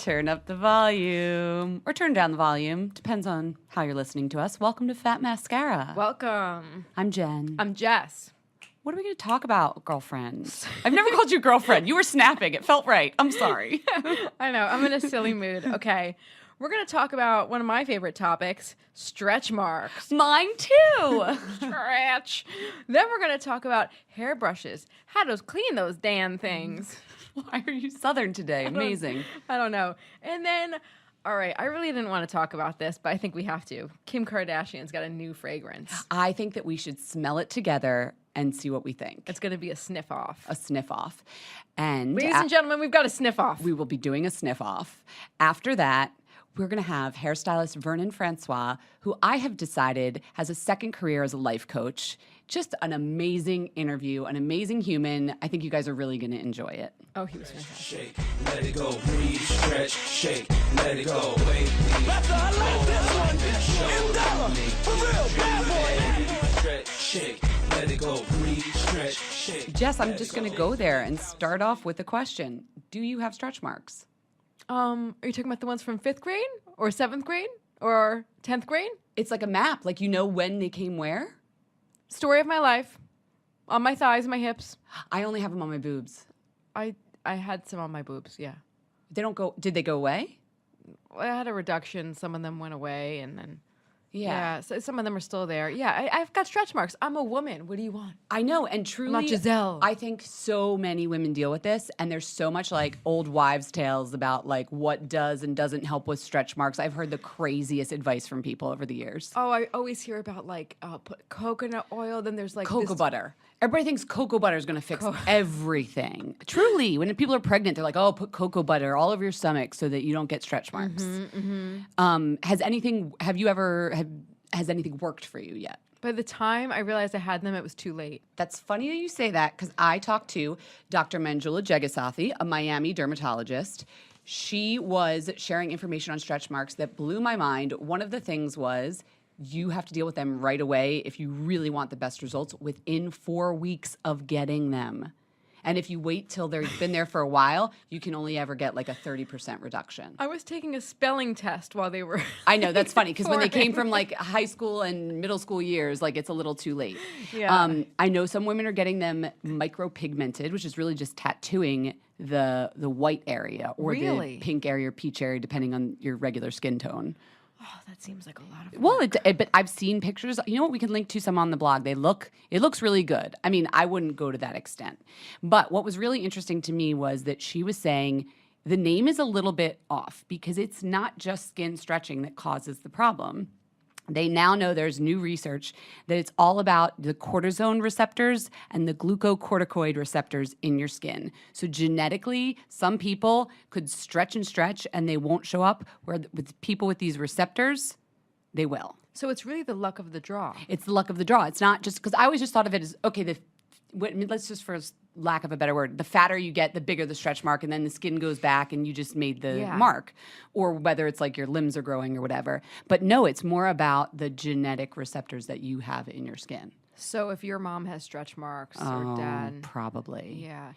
Turn up the volume or turn down the volume. Depends on how you're listening to us. Welcome to Fat Mascara. Welcome. I'm Jen. I'm Jess. What are we going to talk about, girlfriend? I've never called you girlfriend. You were snapping. It felt right. I'm sorry. I know. I'm in a silly mood. Okay. We're going to talk about one of my favorite topics, stretch marks. Mine too. Stretch. Then we're going to talk about hairbrushes, how to clean those damn things. Why are you Southern today? Amazing. I don't know. And then, all right, I really didn't want to talk about this, but I think we have to. Kim Kardashian's got a new fragrance. I think that we should smell it together and see what we think. It's going to be a sniff off. A sniff off. And ladies and gentlemen, we've got a sniff off. We will be doing a sniff off. After that, we're going to have hairstylist Vernon Francois, who I have decided has a second career as a life coach. Just an amazing interview, an amazing human. I think you guys are really going to enjoy it. Oh, he was fantastic. Shake, let it go, breathe, stretch, shake, let it go, wait, That's I like this one. In dollar, for real, bad boy. stretch, shake, let it go, breathe, stretch, shake. Jess, I'm just going to go there and start off with a question. Do you have stretch marks? Are you talking about the ones from 5th grade or 7th grade or 10th grade? It's like a map. Like, you know when they came where? Story of my life. On my thighs, my hips. I only have them on my boobs. I had some on my boobs, yeah. They don't go. Did they go away? I had a reduction. Some of them went away, and then Yeah. so some of them are still there. Yeah, I've got stretch marks. I'm a woman. What do you want? I know, and truly, not Giselle. I think so many women deal with this, and there's so much like old wives' tales about like what does and doesn't help with stretch marks. I've heard the craziest advice from people over the years. Oh, I always hear about like put coconut oil. Then there's like Cocoa this- butter. Everybody thinks cocoa butter is going to fix everything. Truly, when people are pregnant, they're like, "Oh, put cocoa butter all over your stomach so that you don't get stretch marks." Has anything worked for you yet? By the time I realized I had them, it was too late. That's funny that you say that because I talked to Dr. Jegasothy, a Miami dermatologist. She was sharing information on stretch marks that blew my mind. One of the things was you have to deal with them right away if you really want the best results within 4 weeks of getting them. And if you wait till they've been there for a while, you can only ever get like a 30% reduction. I was taking a spelling test while they were. I know, that's funny because when they came forming. from like high school and middle school years, like it's a little too late. Yeah. I know some women are getting them micropigmented, which is really just tattooing the white area or Really? the pink area or peach area, depending on your regular skin tone. Oh, that seems like a lot of. Well, but I've seen pictures. You know what? We can link to some on the blog. It looks really good. I mean, I wouldn't go to that extent. But what was really interesting to me was that she was saying the name is a little bit off because it's not just skin stretching that causes the problem. They now know there's new research that it's all about the cortisone receptors and the glucocorticoid receptors in your skin. So genetically, some people could stretch and they won't show up, where with people with these receptors, they will. So it's really the luck of the draw. It's the luck of the draw. It's not just, because I always just thought of it as, okay, let's just, for lack of a better word, the fatter you get, the bigger the stretch mark, and then the skin goes back and you just made the mark. Or whether it's like your limbs are growing or whatever. But no, it's more about the genetic receptors that you have in your skin. So if your mom has stretch marks or dad. Probably. Yeah.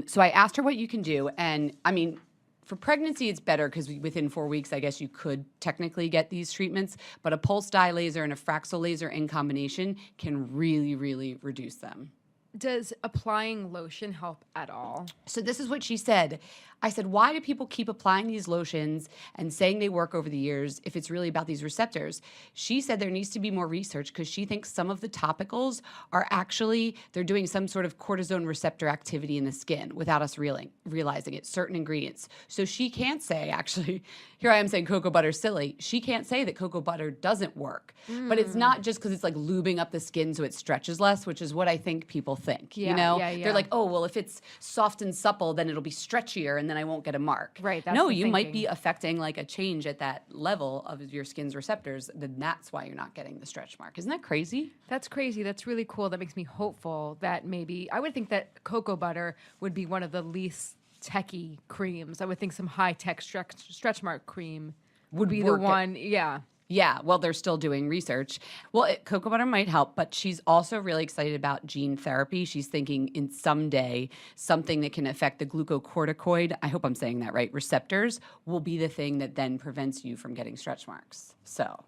So I asked her what you can do, and I mean, for pregnancy, it's better because within 4 weeks, I guess you could technically get these treatments, but a pulse dye laser and a Fraxel laser in combination can really, really reduce them. Does applying lotion help at all? So this is what she said. I said, why do people keep applying these lotions and saying they work over the years if it's really about these receptors? She said there needs to be more research because she thinks some of the topicals are actually, they're doing some sort of cortisone receptor activity in the skin without us realizing it, certain ingredients. So she can't say, actually, here I am saying cocoa butter's silly. She can't say that cocoa butter doesn't work. But it's not just because it's like lubing up the skin so it stretches less, which is what I think people think. Yeah, you know, yeah. They're like, oh, well, if it's soft and supple, then it'll be stretchier and then I won't get a mark. Right, that's No, the you might thinking. be affecting like a change at that level of your skin's receptors. Then that's why you're not getting the stretch mark. Isn't that crazy? That's crazy. That's really cool. That makes me hopeful that maybe I would think that cocoa butter would be one of the least techy creams. I would think some high tech stretch mark cream would be the work it. one. Yeah. Yeah, well, they're still doing research. Well, cocoa butter might help, but she's also really excited about gene therapy. She's thinking in someday something that can affect the glucocorticoid, I hope I'm saying that right, receptors, will be the thing that then prevents you from getting stretch marks. So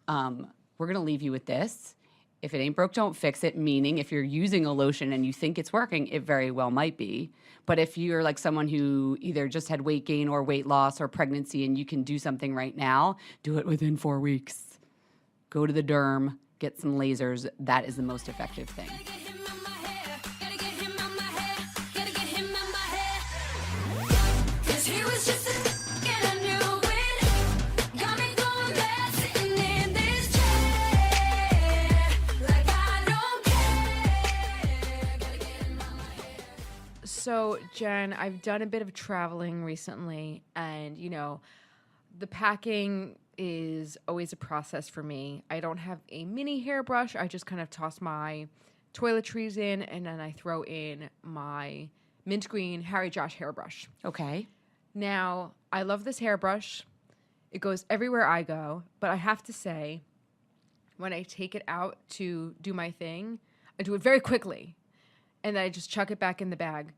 we're going to leave you with this. If it ain't broke, don't fix it, meaning if you're using a lotion and you think it's working, it very well might be. But if you're like someone who either just had weight gain or weight loss or pregnancy and you can do something right now, do it within 4 weeks. Go to the derm, get some lasers. That is the most effective thing. So, Jen, I've done a bit of traveling recently, and, you know, the packing is always a process for me. I don't have a mini hairbrush. I just kind of toss my toiletries in, and then I throw in my mint green Harry Josh hairbrush. Okay. Now, I love this hairbrush. It goes everywhere I go, but I have to say, when I take it out to do my thing, I do it very quickly, and then I just chuck it back in the bag,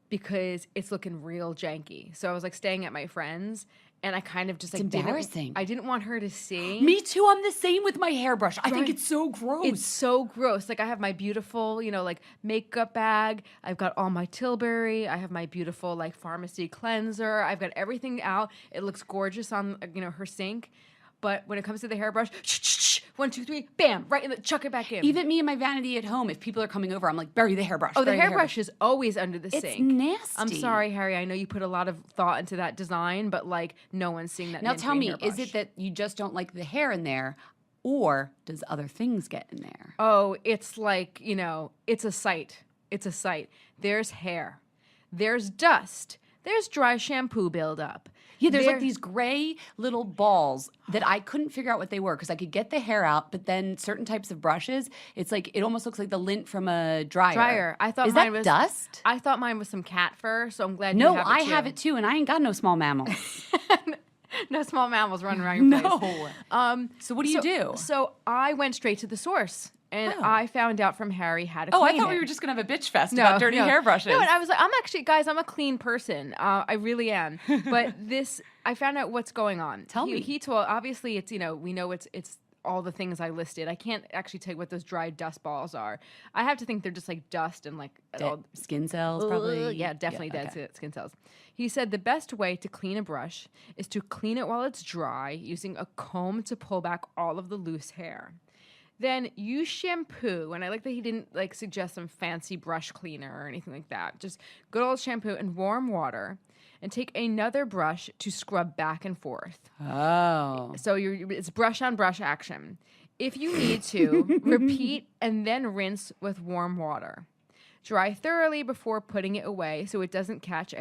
because it's looking real janky. So I was like staying at my friend's, and I kind of just like embarrassing. I didn't want her to see. Me too. I'm the same with my hairbrush. I think it's so gross. It's so gross. Like I have my beautiful, you know, like makeup bag. I've got all my Tilbury. I have my beautiful like pharmacy cleanser. I've got everything out. It looks gorgeous on, you know, her sink. But when it comes to the hairbrush, 1, 2, 3, bam, right in the, chuck it back in. Even me and my vanity at home, if people are coming over, I'm like, bury the hairbrush. Oh, the bury hairbrush is always under the It's sink. nasty. I'm sorry, Harry. I know you put a lot of thought into that design, but like no one's seeing that. Now mint tell green me, hairbrush. is it that you just don't like the hair in there, or does other things get in there? Oh, it's like, you know, it's a sight. It's a sight. There's hair. There's dust. There's dry shampoo buildup. Yeah, there's like these gray little balls that I couldn't figure out what they were because I could get the hair out, but then certain types of brushes, it's like it almost looks like the lint from a dryer. I thought Is mine that was dust? I thought mine was some cat fur, so I'm glad No, you have it I too. have it too, and I ain't got no small mammals. No small mammals running around your place. No. So what do you do? So I went straight to the source. And Oh. I found out from Harry how to Oh, clean I thought it. we were just gonna have a bitch fest about dirty hairbrushes. No, and I was like, I'm actually, guys, I'm a clean person. I really am. But this, I found out what's going on. Tell me. He told, obviously, it's, you know, we know it's all the things I listed. I can't actually tell you what those dried dust balls are. I have to think they're just like dust and like Dead skin cells, probably. Yeah, definitely dead okay. skin cells. He said the best way to clean a brush is to clean it while it's dry, using a comb to pull back all of the loose hair. Then use shampoo, and I like that he didn't like suggest some fancy brush cleaner or anything like that. Just good old shampoo and warm water, and take another brush to scrub back and forth. Oh. So it's brush on brush action. If you need to, repeat and then rinse with warm water. Dry thoroughly before putting it away so it doesn't catch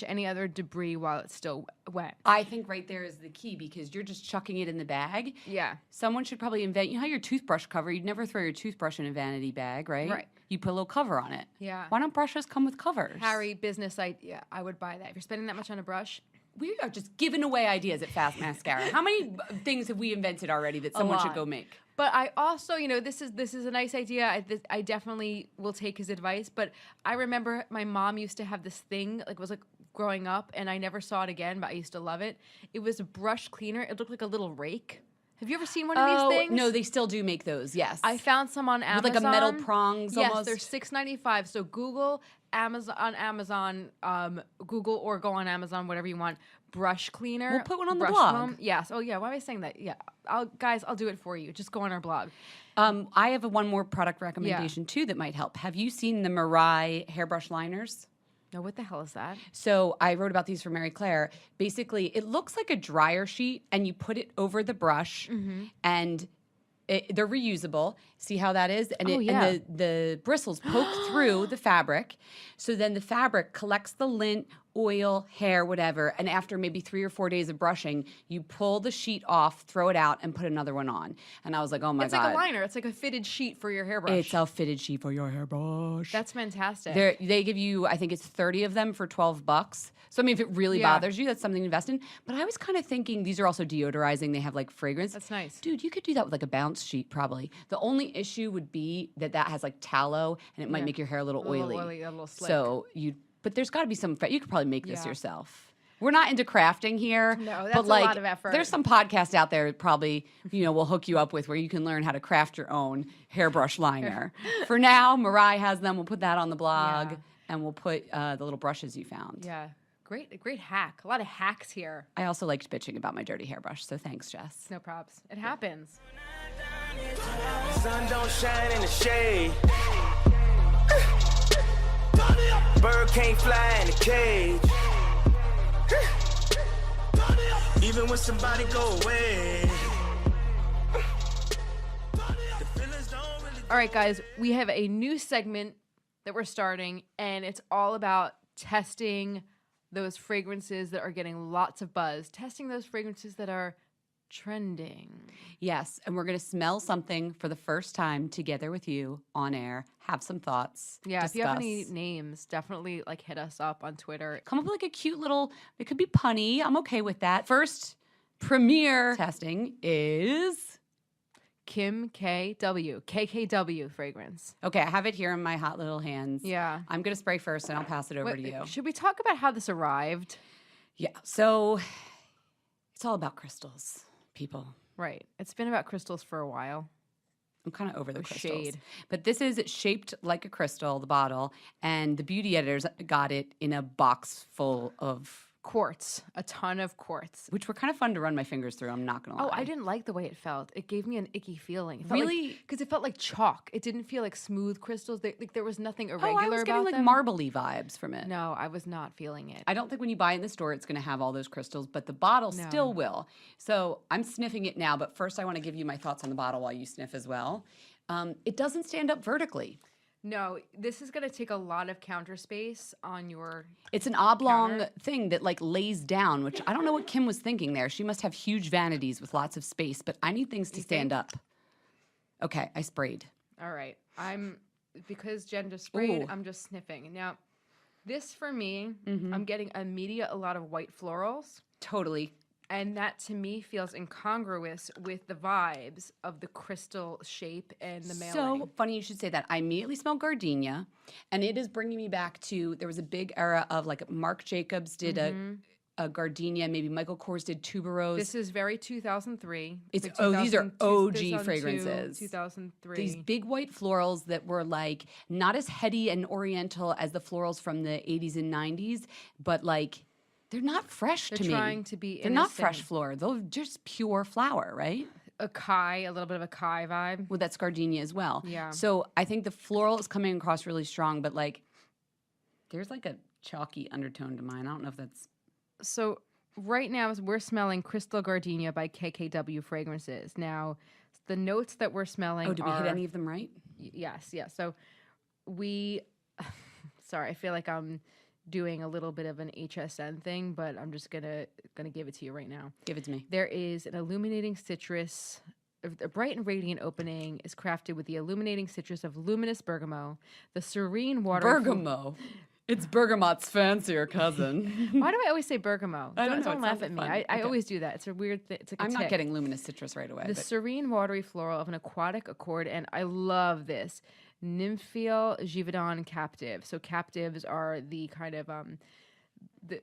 any other debris while it's still wet. I think right there is the key because you're just chucking it in the bag. Yeah. Someone should probably invent, you know how your toothbrush cover, you'd never throw your toothbrush in a vanity bag, right? Right. You put a little cover on it. Yeah. Why don't brushes come with covers? Harry, business idea. I would buy that. If you're spending that much on a brush. We are just giving away ideas at Fast Mascara. How many things have we invented already that someone should lot. go make? But I also, you know, this is a nice idea. I definitely will take his advice. But I remember my mom used to have this thing, like it was like growing up, and I never saw it again, but I used to love it. It was a brush cleaner. It looked like a little rake. Have you ever seen one of these things? No, they still do make those, yes. I found some on Amazon. With like a metal prongs almost? Yes, they're $6.95. So Google Google or go on Amazon, whatever you want. Brush cleaner. We'll put one on the brush blog. foam. Yes. Oh yeah. Why am I saying that? Yeah. I'll do it for you. Just go on our blog. I have one more product recommendation too that might help. Have you seen the Mirai hairbrush liners? No, what the hell is that? So I wrote about these for Mary Claire. Basically, it looks like a dryer sheet, and you put it over the brush, and they're reusable. See how that is? And, and the bristles poke through the fabric. So then the fabric collects the lint oil, hair, whatever. And after maybe 3 or 4 days of brushing, you pull the sheet off, throw it out, and put another one on. And I was like, oh my It's God. like a liner. It's like a fitted sheet for your hairbrush. It's a fitted sheet for your hairbrush. That's fantastic. They give you, I think it's 30 of them for $12. So I mean, if it really bothers you, that's something to invest in. But I was kind of thinking these are also deodorizing. They have like fragrance. That's nice. Dude, you could do that with like a bounce sheet probably. The only issue would be that has like tallow and it might make your hair a little oily. A little slick. So but there's got to be some, you could probably make this yourself. We're not into crafting here. No, that's but a like, lot of effort. There's some podcast out there that probably, we'll hook you up with where you can learn how to craft your own hairbrush liner. For now, Mariah has them. We'll put that on the blog and we'll put the little brushes you found. Yeah. Great hack. A lot of hacks here. I also liked bitching about my dirty hairbrush, so thanks, Jess. No props. It happens. Sun don't shine in the shade. Bird can't fly in a cage. Even when somebody go away. All right, guys, we have a new segment that we're starting, and it's all about testing those fragrances that are getting lots of buzz, testing those fragrances that are trending. Yes, and we're going to smell something for the first time together with you on air, have some thoughts, Yeah, discuss. if you have any names, definitely like hit us up on Twitter. Come up with like a cute little, it could be punny. I'm okay with that. First premiere testing is... Kim KKW fragrance. Okay, I have it here in my hot little hands. Yeah. I'm going to spray first and I'll pass it over to you. Should we talk about how this arrived? Yeah, so it's all about crystals, people. Right. It's been about crystals for a while. I'm kind of over the With crystals. shade. But this is shaped like a crystal, the bottle, and the beauty editors got it in a box full of... Quartz. A ton of quartz. which were kind of fun to run my fingers through, I'm not going to lie. Oh, I didn't like the way it felt. It gave me an icky feeling. It Really? Because it felt like chalk. It didn't feel like smooth crystals. There was nothing irregular I was about getting like them. marbly vibes from it. No, I was not feeling it. I don't think when you buy it in the store, it's going to have all those crystals, but the bottle still will. So I'm sniffing it now, but first I want to give you my thoughts on the bottle while you sniff as well. It doesn't stand up vertically. No, this is going to take a lot of counter space on your... It's an oblong Counter. thing that like lays down, which I don't know what Kim was thinking there. She must have huge vanities with lots of space, but I need things to stand think? up. Okay, I sprayed. All right. Because Jen just sprayed, Ooh. I'm just sniffing. Now, this for me, I'm getting a lot of white florals. Totally. And that to me feels incongruous with the vibes of the crystal shape and the mailing. So funny you should say that. I immediately smell gardenia, and it is bringing me back to, there was a big era of like Marc Jacobs did a gardenia, maybe Michael Kors did tuberose. This is very 2003. It's like these are 2002, OG 2002, fragrances. 2003. These big white florals that were like not as heady and oriental as the florals from the 80s and 90s, but like they're not fresh They're to me. trying to be They're not innocent. fresh floor. They're just pure flower, right? A little bit of a Kai vibe. Well, that's gardenia as well. Yeah. So I think the floral is coming across really strong, but like there's like a chalky undertone to mine. I don't know if that's... So right now we're smelling Crystal Gardenia by KKW Fragrances. Now, the notes that we're smelling Oh, did we hit any of them right? Yes. So sorry, I feel like I'm doing a little bit of an HSN thing, but I'm just gonna give it to you right now. Give it to me. There is an illuminating citrus. A bright and radiant opening is crafted with the illuminating citrus of luminous bergamot, the serene water. Bergamot. It's bergamot's fancier cousin. Why do I always say bergamot? I don't know, Don't it laugh sounds at me. fun. I Okay. always do that. It's a weird thing. It's like a I'm not tick. getting luminous citrus right away. The but serene watery floral of an aquatic accord, and I love this. Nymphial Givaudan Captive. So captives are the kind of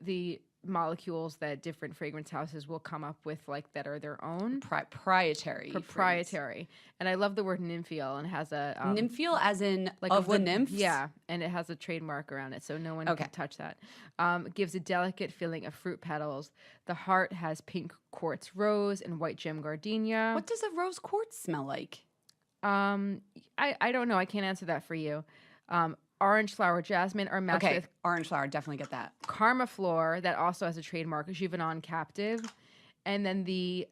the molecules that different fragrance houses will come up with, like that are their own. proprietary. Proprietary. And I love the word nymphial, and it has a Nymphial as in like of a the nymphs? Yeah, and it has a trademark around it, so no one Okay. can touch that. Gives a delicate feeling of fruit petals. The heart has pink quartz rose and white gem gardenia. What does a rose quartz smell like? I don't know. I can't answer that for you. Orange flower jasmine are matched Okay, with orange flower, definitely get that. Karma Flor, that also has a trademark, Givaudan Captive. And then the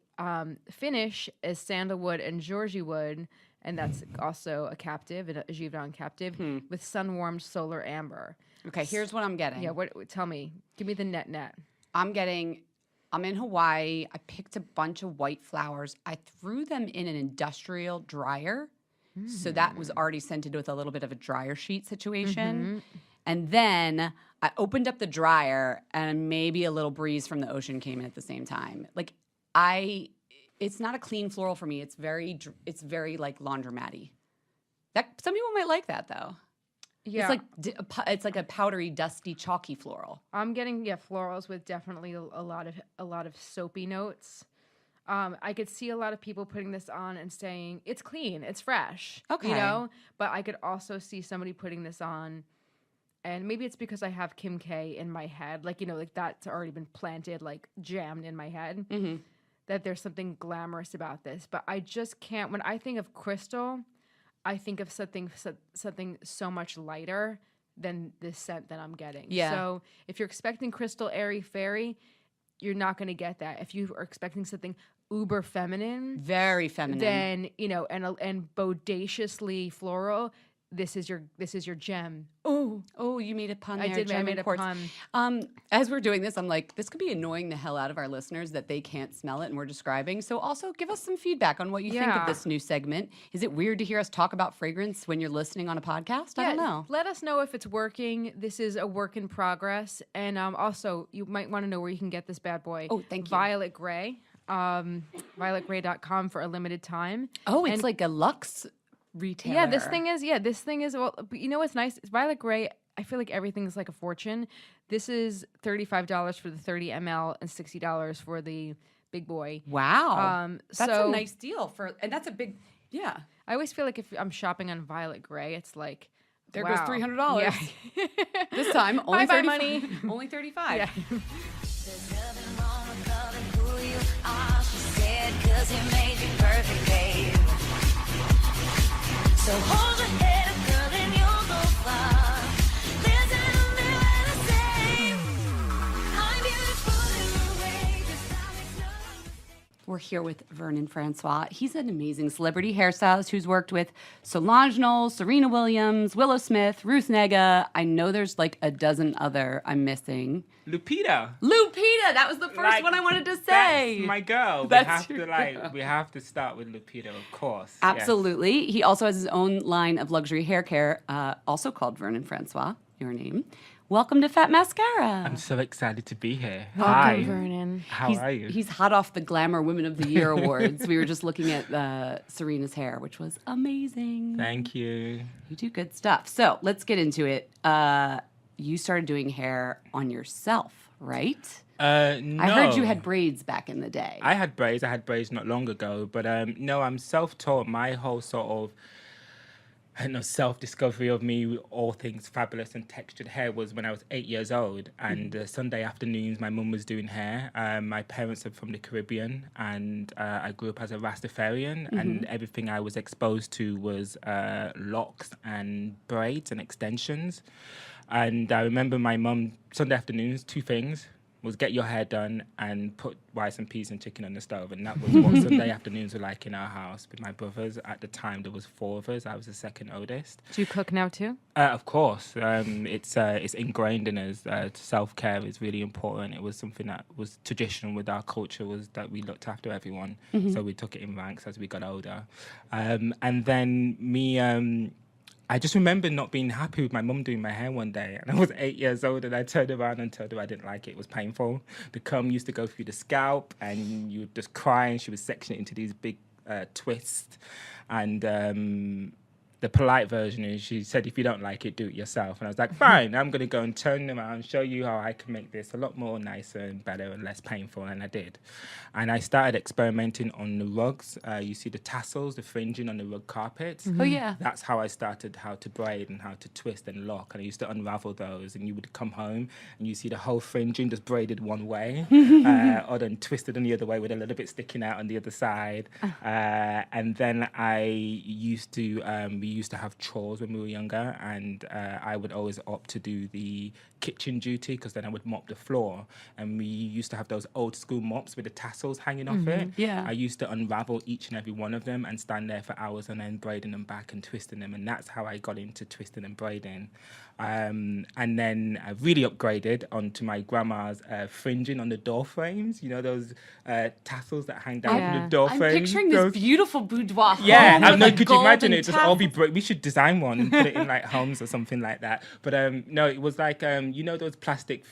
finish is sandalwood and Georgie wood, and that's also a captive, a Givaudan captive, with sun-warmed solar amber. Okay, here's what I'm getting. Yeah, tell me. Give me the net. I'm in Hawaii. I picked a bunch of white flowers. I threw them in an industrial dryer. So that was already scented with a little bit of a dryer sheet situation. And then I opened up the dryer and maybe a little breeze from the ocean came in at the same time. Like it's not a clean floral for me. It's very like laundromat-y. Some people might like that though. Yeah. It's like a powdery, dusty, chalky floral. I'm getting florals with definitely a lot of soapy notes. I could see a lot of people putting this on and saying it's clean, it's fresh. Okay. You know, but I could also see somebody putting this on, and maybe it's because I have Kim K in my head, like that's already been planted, like jammed in my head. That there's something glamorous about this, but I just can't. When I think of crystal, I think of something so much lighter than this scent that I'm getting. Yeah. So if you're expecting crystal, airy, fairy, you're not going to get that. If you are expecting something uber feminine, very feminine, then and bodaciously floral, this is your gem. Oh, you made a pun there. I made a pun. As we're doing this, I'm like, this could be annoying the hell out of our listeners that they can't smell it and we're describing. So also give us some feedback on what you think of this new segment. Is it weird to hear us talk about fragrance when you're listening on a podcast? I don't know. Let us know if it's working. This is a work in progress. And also, you might want to know where you can get this bad boy. Oh, thank you. Violet Grey. VioletGrey.com for a limited time. Oh, it's like a luxe retailer. Yeah, this thing is well, but you know what's nice? It's Violet Grey. I feel like everything's like a fortune. This is $35 for the 30 ml and $60 for the big boy. Wow. That's so a nice deal and that's a big, yeah. I always feel like if I'm shopping on Violet Grey, it's like, there wow. goes $300. Yeah. This time, only Bye-bye 30 money. Only 35. Yeah. There's nothing wrong with loving who you are, she said, 'cause he made you perfect, babe. So hold your head up, girl, and you'll go far. Listen to me when I say, I'm beautiful in the way, 'cause that makes no mistake. We're here with Vernon Francois. He's an amazing celebrity hairstylist who's worked with Solange Knowles, Serena Williams, Willow Smith, Ruth Negga. I know there's like a dozen other I'm missing. Lupita, That was the first one I wanted to say. That's my girl. That's we your have to girl. we have to start with Lupita, of course. Absolutely. He also has his own line of luxury hair care, also called Vernon Francois, your name. Welcome to Fat Mascara. I'm so excited to be here. Welcome, Hi. Vernon. How are you? He's hot off the Glamour Women of the Year awards. We were just looking at Serena's hair, which was amazing. Thank you. You do good stuff. So let's get into it. You started doing hair on yourself, right? No. I heard you had braids back in the day. I had braids not long ago, but no, I'm self-taught. My whole sort of self-discovery of me, all things fabulous and textured hair, was when I was 8 years old. And Sunday afternoons, my mum was doing hair. My parents are from the Caribbean, and I grew up as a Rastafarian, and everything I was exposed to was locks and braids and extensions. And I remember my mum, Sunday afternoons, two things, was get your hair done and put rice and peas and chicken on the stove. And that was what Sunday afternoons were like in our house with my brothers. At the time, there was four of us. I was the second oldest. Do you cook now too? Of course. It's ingrained in us. Self-care is really important. It was something that was traditional with our culture, was that we looked after everyone. So we took it in ranks as we got older. And then me... I just remember not being happy with my mum doing my hair one day. And I was 8 years old, and I turned around and told her I didn't like it. It was painful. The comb used to go through the scalp, and you would just cry, and she would section it into these big twists. And the polite version is, she said, if you don't like it, do it yourself. And I was like, fine, I'm going to go and turn them around, show you how I can make this a lot more nicer and better and less painful. And I did. And I started experimenting on the rugs. You see the tassels, the fringing on the rug carpets. Oh, yeah. That's how I started how to braid and how to twist and lock. And I used to unravel those. And you would come home and you see the whole fringing just braided one way or then twisted on the other way with a little bit sticking out on the other side. And then I used to we used to have chores when we were younger, and I would always opt to do the kitchen duty because then I would mop the floor. And we used to have those old school mops with the tassels hanging off it. Yeah. I used to unravel each and every one of them and stand there for hours and then braiding them back and twisting them. And that's how I got into twisting and braiding. And then I really upgraded onto my grandma's fringing on the door frames. You know, those tassels that hang down from the door I'm frames. picturing this beautiful boudoir home Yeah, I with, know. like, Could you imagine golden it? Just all be tassels. we should design one and put it in like homes or something like that. But no, it was like you know those plastic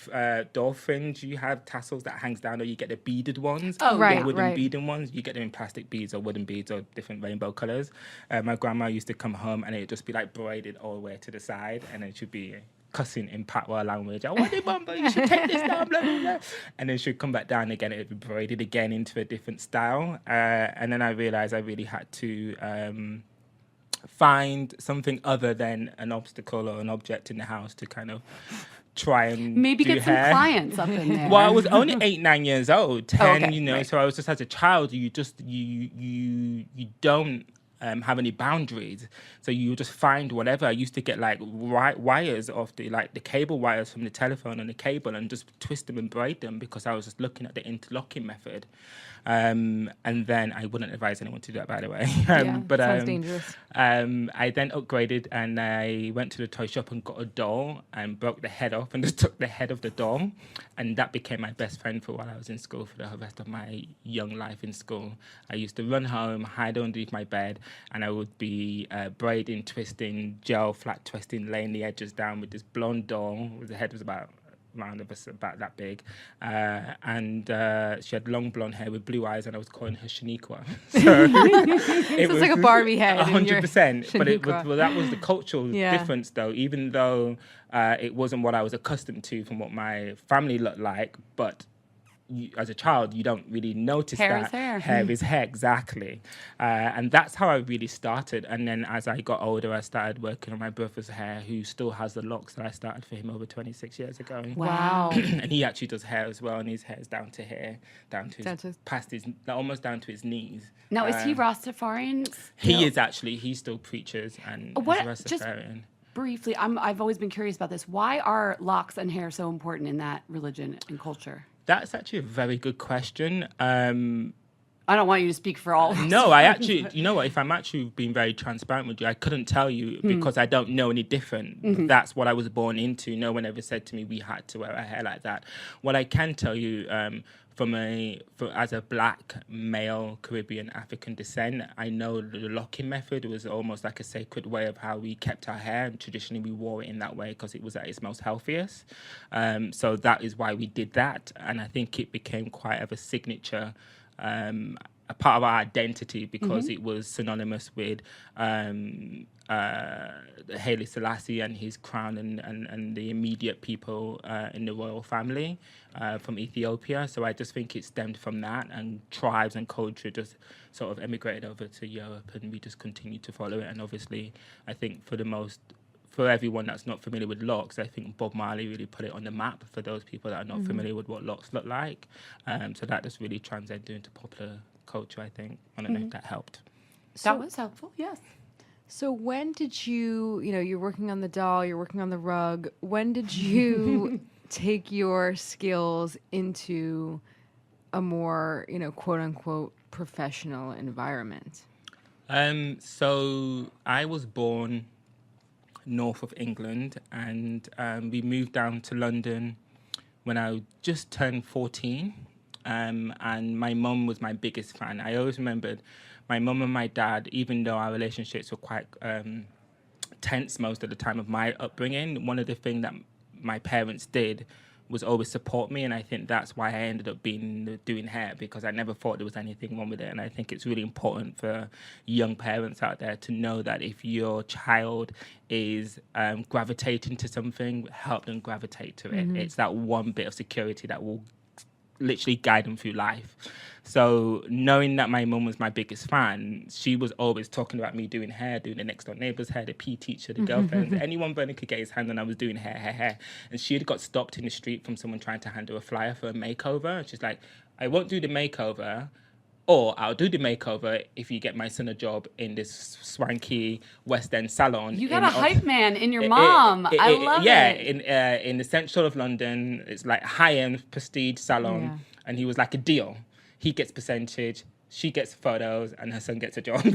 door fringe. You have tassels that hangs down, or you get the beaded ones. Oh, Right, the wooden right. beaded ones. You get them in plastic beads or wooden beads or different rainbow colors. My grandma used to come home and it'd just be like braided all the way to the side, and it should be cussing in patois language. I want it, mum, but you should take this down, blah, blah, blah. And then she'd come back down again, it would be braided again into a different style. And then I realized I really had to find something other than an obstacle or an object in the house to kind of try and Maybe do get some hair. clients up in there. Well, I was only 8, 9 years old, 10, okay, you know, right. so I was just as a child, you don't have any boundaries. So you just find whatever. I used to get like wires off the cable wires from the telephone and the cable and just twist them and braid them because I was just looking at the interlocking method. And then I wouldn't advise anyone to do that, by the way. Sounds dangerous. I then upgraded and I went to the toy shop and got a doll and broke the head off and just took the head of the doll. And that became my best friend for while I was in school for the rest of my young life in school. I used to run home, hide underneath my bed, and I would be braiding, twisting, gel flat twisting, laying the edges down with this blonde doll. The head was about that big, and she had long blonde hair with blue eyes, and I was calling her Shaniqua. So it It's like a Barbie head. in your 100%. But Shaniqua. that was the cultural Yeah. difference, though. Even though it wasn't what I was accustomed to from what my family looked like, but as a child, you don't really notice Hair that. is hair. Hair is hair, exactly. And that's how I really started. And then as I got older, I started working on my brother's hair, who still has the locks that I started for him over 26 years ago. Wow. And he actually does hair as well, and his hair is down to here, past his, almost down to his knees. Now, is he Rastafarian? He is actually. He still preaches and What- is just- Rastafarian. Briefly, I've always been curious about this. Why are locks and hair so important in that religion and culture? That's actually a very good question. I don't want you to speak for all. No, I actually, you know what, if I'm actually being very transparent with you, I couldn't tell you because I don't know any different. That's what I was born into. No one ever said to me we had to wear our hair like that. What I can tell you, as a black male Caribbean African descent, I know the locking method was almost like a sacred way of how we kept our hair, and traditionally we wore it in that way because it was at its most healthiest. So that is why we did that, and I think it became quite of a signature, a part of our identity because it was synonymous with Haile Selassie and his crown and the immediate people in the royal family from Ethiopia. So I just think it stemmed from that, and tribes and culture just sort of emigrated over to Europe, and we just continued to follow it. And obviously, I think for everyone that's not familiar with locks, I think Bob Marley really put it on the map for those people that are not familiar with what locks look like. So that just really transcended into popular culture, I think. I don't know if that helped. That was helpful, yes. So when did you're working on the doll, you're working on the rug. When did you take your skills into a more, quote unquote, professional environment? So I was born north of England, and we moved down to London when I just turned 14. And my mum was my biggest fan. I always remembered my mum and my dad, even though our relationships were quite tense most of the time of my upbringing, one of the things that my parents did was always support me, and I think that's why I ended up doing hair, because I never thought there was anything wrong with it. And I think it's really important for young parents out there to know that if your child is gravitating to something, help them gravitate to it. It's that one bit of security that will literally guide them through life. So knowing that my mum was my biggest fan, she was always talking about me doing hair, doing the next door neighbour's hair, the PE teacher, the girlfriends, anyone Bernie could get his hand on, I was doing hair. And she had got stopped in the street from someone trying to hand her a flyer for a makeover. And she's like, I won't do the makeover, or I'll do the makeover if you get my son a job in this swanky West End salon. You got in a hype man in your it- mom. I love yeah, it. in the central of London. It's like high-end prestige salon, Yeah. and he was like a deal. He gets percentage, she gets photos, and her son gets a job,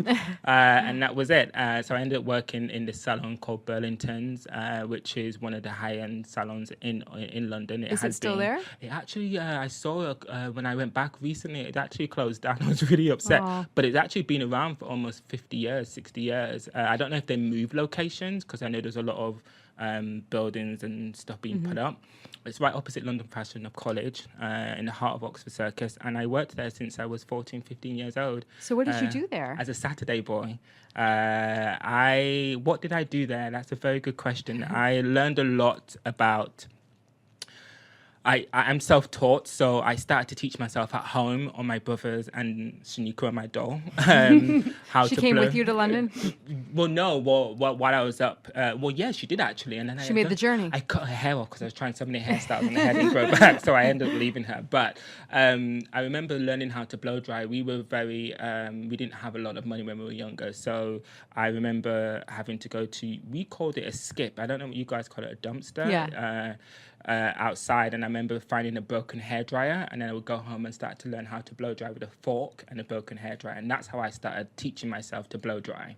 and that was it. So I ended up working in this salon called Burlington's, which is one of the high-end salons in London. Is it still there? It actually, I saw when I went back recently, it actually closed down. I was really upset, Aw. but it's actually been around for almost 50 years, 60 years. I don't know if they moved locations, because I know there's a lot of buildings and stuff being put up. It's right opposite London Fashion College, in the heart of Oxford Circus, and I worked there since I was 14, 15 years old. So what did you do there? As a Saturday boy. What did I do there? That's a very good question. I learned a lot about... I'm self-taught, so I started to teach myself at home on my brothers and Shaniqua, my doll, how She to came blow. with you to London? Well, no. Well, while I was up, yeah, she did actually, and then She made the journey. I cut her hair off because I was trying so many hairstyles and the hair didn't grow back, so I ended up leaving her. But I remember learning how to blow dry. We were we didn't have a lot of money when we were younger, so I remember having to go to, we called it a skip. I don't know what you guys call it, a dumpster. Yeah. Outside, and I remember finding a broken hairdryer, and then I would go home and start to learn how to blow dry with a fork and a broken hairdryer, and that's how I started teaching myself to blow dry.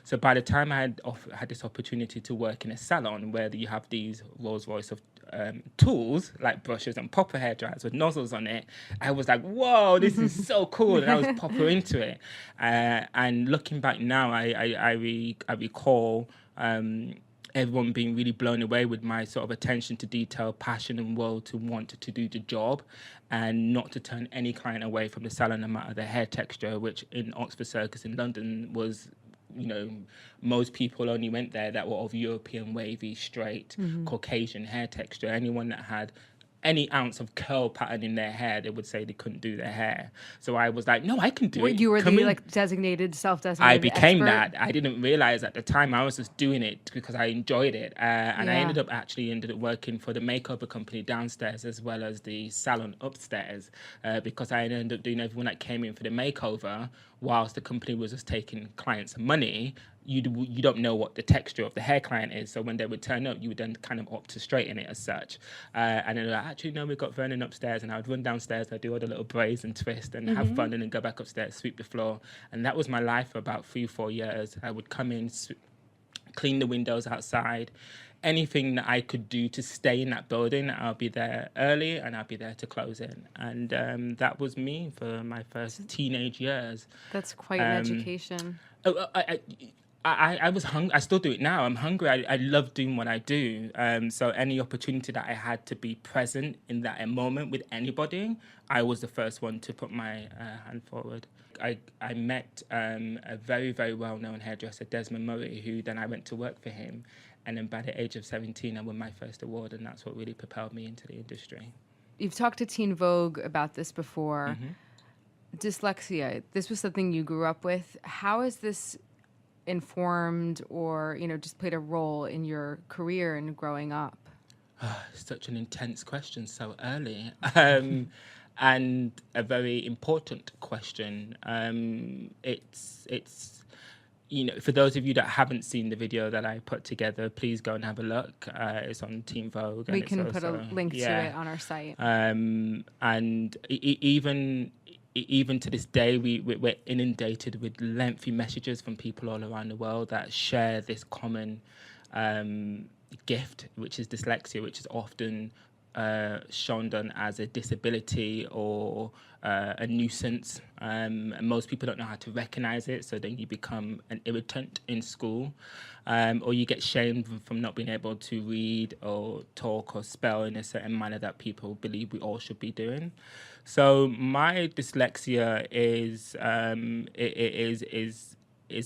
So by the time I had this opportunity to work in a salon where you have these Rolls Royce of tools like brushes and proper hairdryers with nozzles on it, I was like, whoa, this is so cool, and I was proper into it. And looking back now, I recall everyone being really blown away with my sort of attention to detail, passion and will to want to do the job, and not to turn any client away from the salon no matter their hair texture, which in Oxford Circus in London was, most people only went there that were of European wavy, straight, Caucasian hair texture. Anyone that had any ounce of curl pattern in their hair, they would say they couldn't do their hair. So I was like, no, I can do it. You were Come the in. designated, self-designated I became expert? that. I didn't realize at the time I was just doing it because I enjoyed it. And I Yeah. ended up working for the makeover company downstairs as well as the salon upstairs, because I ended up doing everyone that came in for the makeover whilst the company was just taking clients' money. You don't know what the texture of the hair client is, so when they would turn up, you would then kind of opt to straighten it as such. And then like, actually, no, we've got Vernon upstairs, and I would run downstairs, I'd do all the little braids and twist and have fun, and then go back upstairs, sweep the floor. And that was my life for about 3-4 years. I would come in, clean the windows outside, anything that I could do to stay in that building, I'll be there early and I'll be there to close in. And that was me for my first teenage years. That's quite an education. I was hungry. I still do it now. I'm hungry. I love doing what I do. So any opportunity that I had to be present in that moment with anybody, I was the first one to put my hand forward. I met a very, very well-known hairdresser, Desmond Murray, who then I went to work for him. And then by the age of 17, I won my first award, and that's what really propelled me into the industry. You've talked to Teen Vogue about this before. Dyslexia, this was something you grew up with. How has this informed or, just played a role in your career and growing up? Such an intense question so early. And a very important question. It's for those of you that haven't seen the video that I put together, please go and have a look. It's on Teen Vogue. We and can it's put a also- link to it on our site. And even to this day, we're inundated with lengthy messages from people all around the world that share this common gift, which is dyslexia, which is often shown done as a disability or a nuisance. And most people don't know how to recognize it, so then you become an irritant in school, or you get shamed from not being able to read or talk or spell in a certain manner that people believe we all should be doing. So my dyslexia is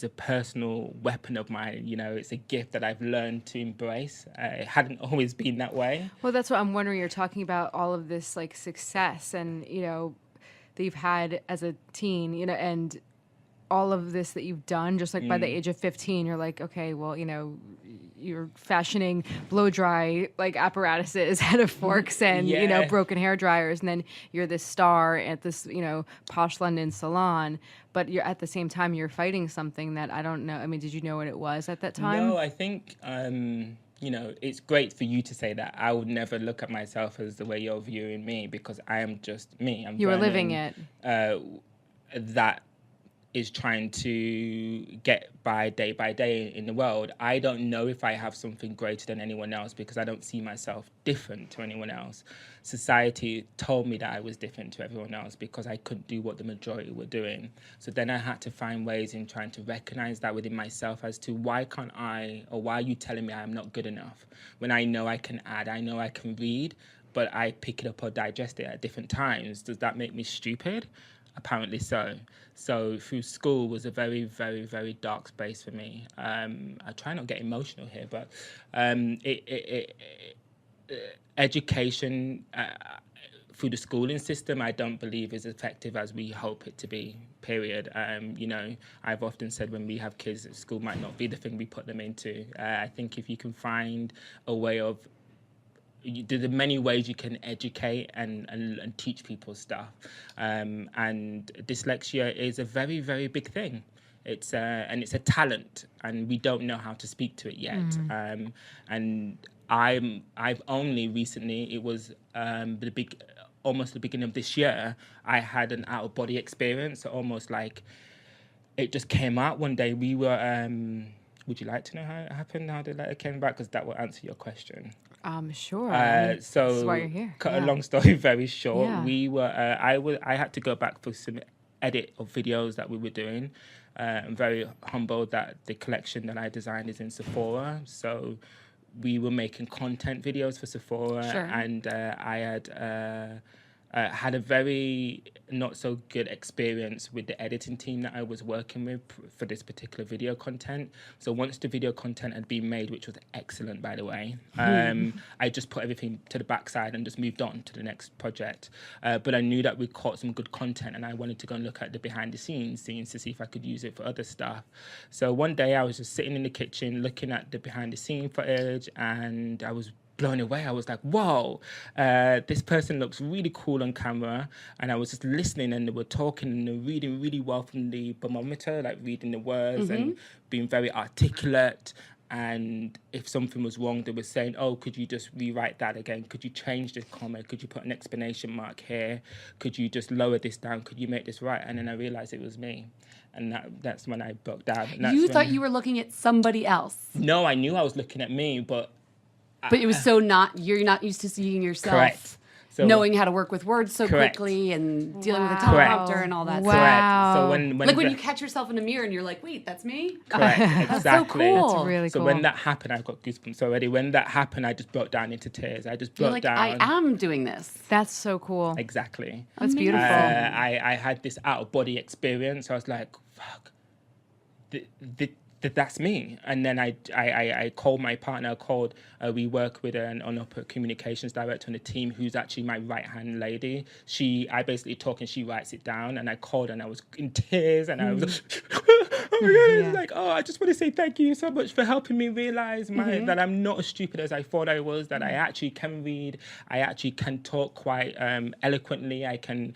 a personal weapon of mine. It's a gift that I've learned to embrace. It hadn't always been that way. Well, that's what I'm wondering. You're talking about all of this success and, that you've had as a teen, and all of this that you've done, just like by the age of 15, you're like, okay, well, you're fashioning blow dry like apparatuses out of forks and Yeah. broken hair dryers, and then you're this star at this posh London salon, but you're at the same time you're fighting something that I don't know. I mean, did you know what it was at that time? No, I think it's great for you to say that. I would never look at myself as the way you're viewing me, because I am just me. You were living it. That is trying to get by day in the world. I don't know if I have something greater than anyone else, because I don't see myself different to anyone else. Society told me that I was different to everyone else because I couldn't do what the majority were doing. So then I had to find ways in trying to recognize that within myself as to why can't I, or why are you telling me I'm not good enough when I know I can add, I know I can read, but I pick it up or digest it at different times. Does that make me stupid? Apparently so. So through school was a very, very, very dark space for me. I try not to get emotional here, but education through the schooling system, I don't believe is effective as we hope it to be, period. I've often said when we have kids, school might not be the thing we put them into. I think if you can find a way of there are many ways you can educate and teach people stuff. And dyslexia is a very, very big thing. It's a talent, and we don't know how to speak to it yet. And I've only recently, it was almost the beginning of this year, I had an out-of-body experience, almost like it just came out one day. We were... would you like to know how it happened, how the letter came back? Because that will answer your question. Sure. So this is why you're here. Cut a long story very short. Yeah. We were. I had to go back for some edit of videos that we were doing. I'm very humbled that the collection that I designed is in Sephora. So we were making content videos for Sephora, and I had a very not so good experience with the editing team that I was working with for this particular video content. So once the video content had been made, which was excellent, by the way, I just put everything to the backside and just moved on to the next project. But I knew that we caught some good content, and I wanted to go and look at the behind the scenes scenes to see if I could use it for other stuff. So one day I was just sitting in the kitchen looking at the behind the scene footage, and I was blown away. I was like, whoa, this person looks really cool on camera. And I was just listening, and they were talking and they were reading really well from the thermometer, like reading the words and being very articulate. And if something was wrong, they were saying, oh, could you just rewrite that again? Could you change this comma? Could you put an explanation mark here? Could you just lower this down? Could you make this right? And then I realized it was me. And that's when I broke down. And You thought you were looking at somebody else. No, I knew I was looking at me, but it was you're not used to seeing yourself. Correct. So knowing how to work with words so Correct. quickly and dealing with a Correct. teleprompter and all that Wow. stuff. Correct. So when Like when you catch yourself in a mirror and you're like, wait, that's me? correct, That's exactly. so cool. That's really So cool. when that happened, I got goosebumps already. When that happened, I just broke down into tears. I just You're broke like, down. I am doing this. That's so cool. Exactly. That's beautiful. I had this out of body experience. I was like, fuck, that's me. And then I called my partner. We work with an on-upper communications director on the team who's actually my right-hand lady. I basically talk and she writes it down. And I called and I was in tears and I was like, oh, I just want to say thank you so much for helping me realize that I'm not as stupid as I thought I was, that I actually can read. I actually can talk quite eloquently. I can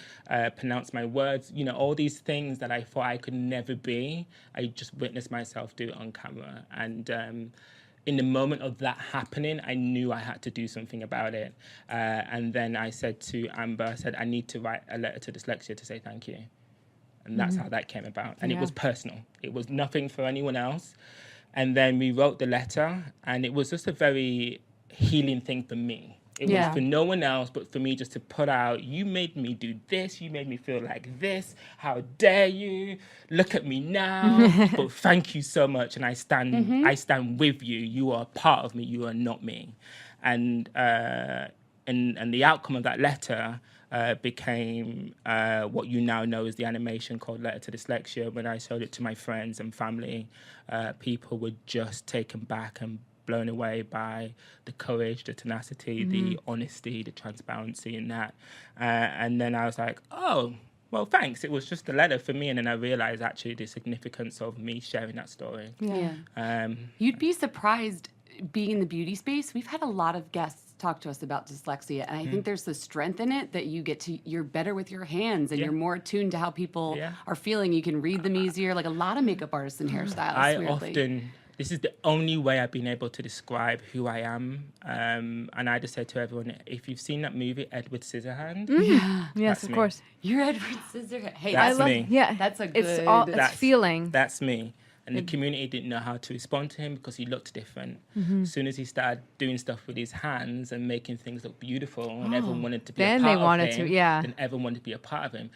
pronounce my words. All these things that I thought I could never be. I just witnessed myself do it on camera. And in the moment of that happening, I knew I had to do something about it. And then I said to Amber, I need to write a letter to dyslexia to say thank you. And that's how that came about. And it was personal. It was nothing for anyone else. And then we wrote the letter, and it was just a very healing thing for me. It was for no one else but for me, just to put out, you made me do this, you made me feel like this, how dare you, look at me now, but thank you so much, and I stand with you, you are a part of me, you are not me. And the outcome of that letter became what you now know as the animation called Letter to Dyslexia. When I showed it to my friends and family, people were just taken back and blown away by the courage, the tenacity, the honesty, the transparency in that. And then I was like, oh, Well, thanks. It was just a letter for me, and then I realised actually the significance of me sharing that story. Yeah. You'd be surprised being in the beauty space. We've had a lot of guests talk to us about dyslexia, and I think there's the strength in it that you're better with your hands and Yeah. you're more attuned to how people Yeah. are feeling. You can read them easier. Like a lot of makeup artists and hairstylists. This is the only way I've been able to describe who I am. And I just said to everyone, if you've seen that movie, Edward Scissorhand, Yeah. Yes, That's of me. course. You're Edward Scissorhands. Hey, That's that's me. Yeah, That's a good. It's feeling. That's me. And the community didn't know how to respond to him because he looked different. As soon as he started doing stuff with his hands and making things look beautiful, and everyone wanted to be Then a they part wanted of to, him, yeah. then everyone wanted to be a part of him.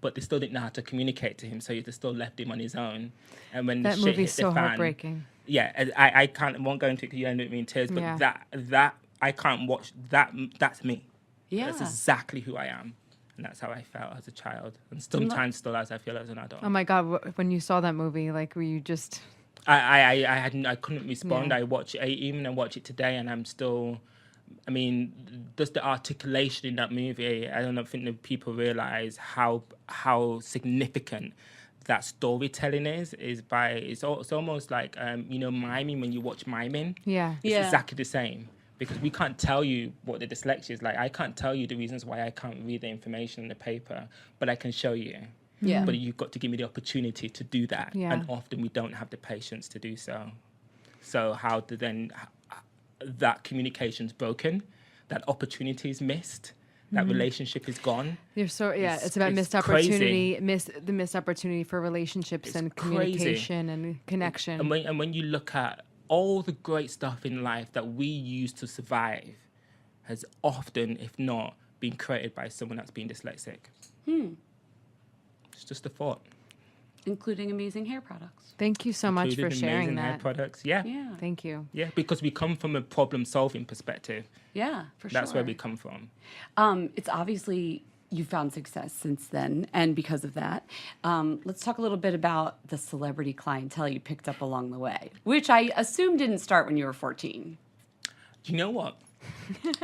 But they still didn't know how to communicate to him, so you just still left him on his own. And when That the shit movie's hit the so fan, heartbreaking. yeah, I won't go into it because you end up me in tears. But Yeah. that I can't watch that. That's me. Yeah. That's exactly who I am, and that's how I felt as a child, and sometimes still as I feel as an adult. Oh my God! When you saw that movie, like, were you just? I couldn't respond. Yeah. I watch it today, and I'm still. I mean, just the articulation in that movie. I don't think that people realize how significant that storytelling is. It's almost like miming when you watch miming. Yeah. It's Yeah. exactly the same. Because we can't tell you what the dyslexia is like. I can't tell you the reasons why I can't read the information in the paper, but I can show you. Yeah. But you've got to give me the opportunity to do that. Yeah. And often we don't have the patience to do so. So how do then that communication's broken, that opportunity is missed, that relationship is gone. You're so it's about it's missed opportunity, missed opportunity for relationships It's and crazy. communication and connection. And when you look at all the great stuff in life that we use to survive has often, if not, been created by someone that's been dyslexic. It's just a thought. Including amazing hair products. Thank you so much for Including sharing amazing hair that. products. Yeah. Yeah. Thank you. Yeah, because we come from a problem-solving perspective. Yeah, for sure. That's where we come from. It's obviously you found success since then, and because of that, let's talk a little bit about the celebrity clientele you picked up along the way, which I assume didn't start when you were 14. Do you know what?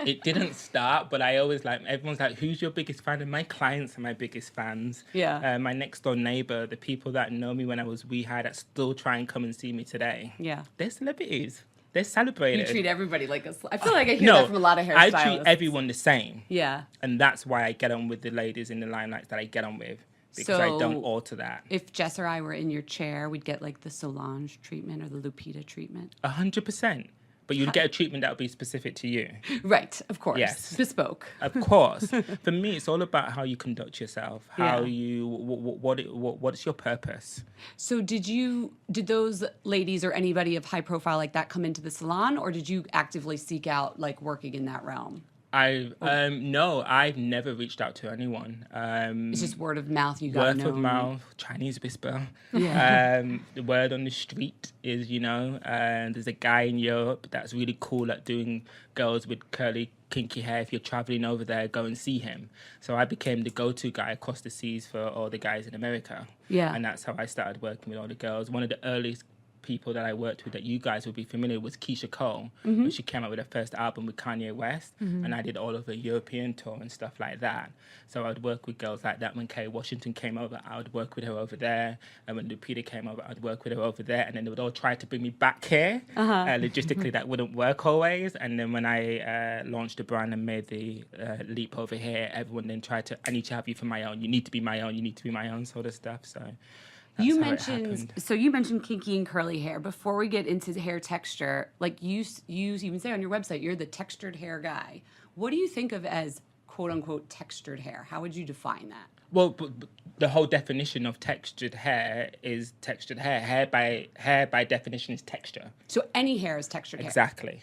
It didn't start, but I always everyone's like, who's your biggest fan? And my clients are my biggest fans. Yeah. My next door neighbor, the people that know me when I was wee high that still try and come and see me today. Yeah. They're celebrities. They're celebrated. You treat everybody like a. I feel like I hear that from a lot of hairstylists. I treat everyone the same. Yeah. And that's why I get on with the ladies in the limelight that I get on with. Because I don't So, alter that. If Jess or I were in your chair, we'd get like the Solange treatment or the Lupita treatment. 100%. But you'd get a treatment that would be specific to you. Right, of course. Yes. Bespoke. Of course. For me, it's all about how you conduct yourself. How Yeah. you, what's your purpose? So did those ladies or anybody of high profile like that come into the salon, or did you actively seek out like working in that realm? No, I've never reached out to anyone. It's just word of mouth. You got Word known. of mouth, Chinese whisper. Yeah. The word on the street is, there's a guy in Europe that's really cool at doing girls with curly, kinky hair. If you're traveling over there, go and see him. So I became the go-to guy across the seas for all the guys in America. Yeah. And that's how I started working with all the girls. One of the earliest people that I worked with that you guys would be familiar with was Keisha Cole. When she came out with her first album with Kanye West, and I did all of her European tour and stuff like that. So I would work with girls like that. When Kay Washington came over, I would work with her over there. And when Lupita came over, I'd work with her over there. And then they would all try to bring me back here. Logistically, that wouldn't work always. And then when I launched the brand and made the leap over here, everyone then tried to, I need to have you for my own. You need to be my own. You need to be my own sort of stuff. So that's You how it happened. mentioned kinky and curly hair. Before we get into the hair texture, like you even say on your website, you're the textured hair guy. What do you think of as quote unquote textured hair? How would you define that? Well, but the whole definition of textured hair is textured hair. Hair by definition is texture. So any hair is textured hair. Exactly.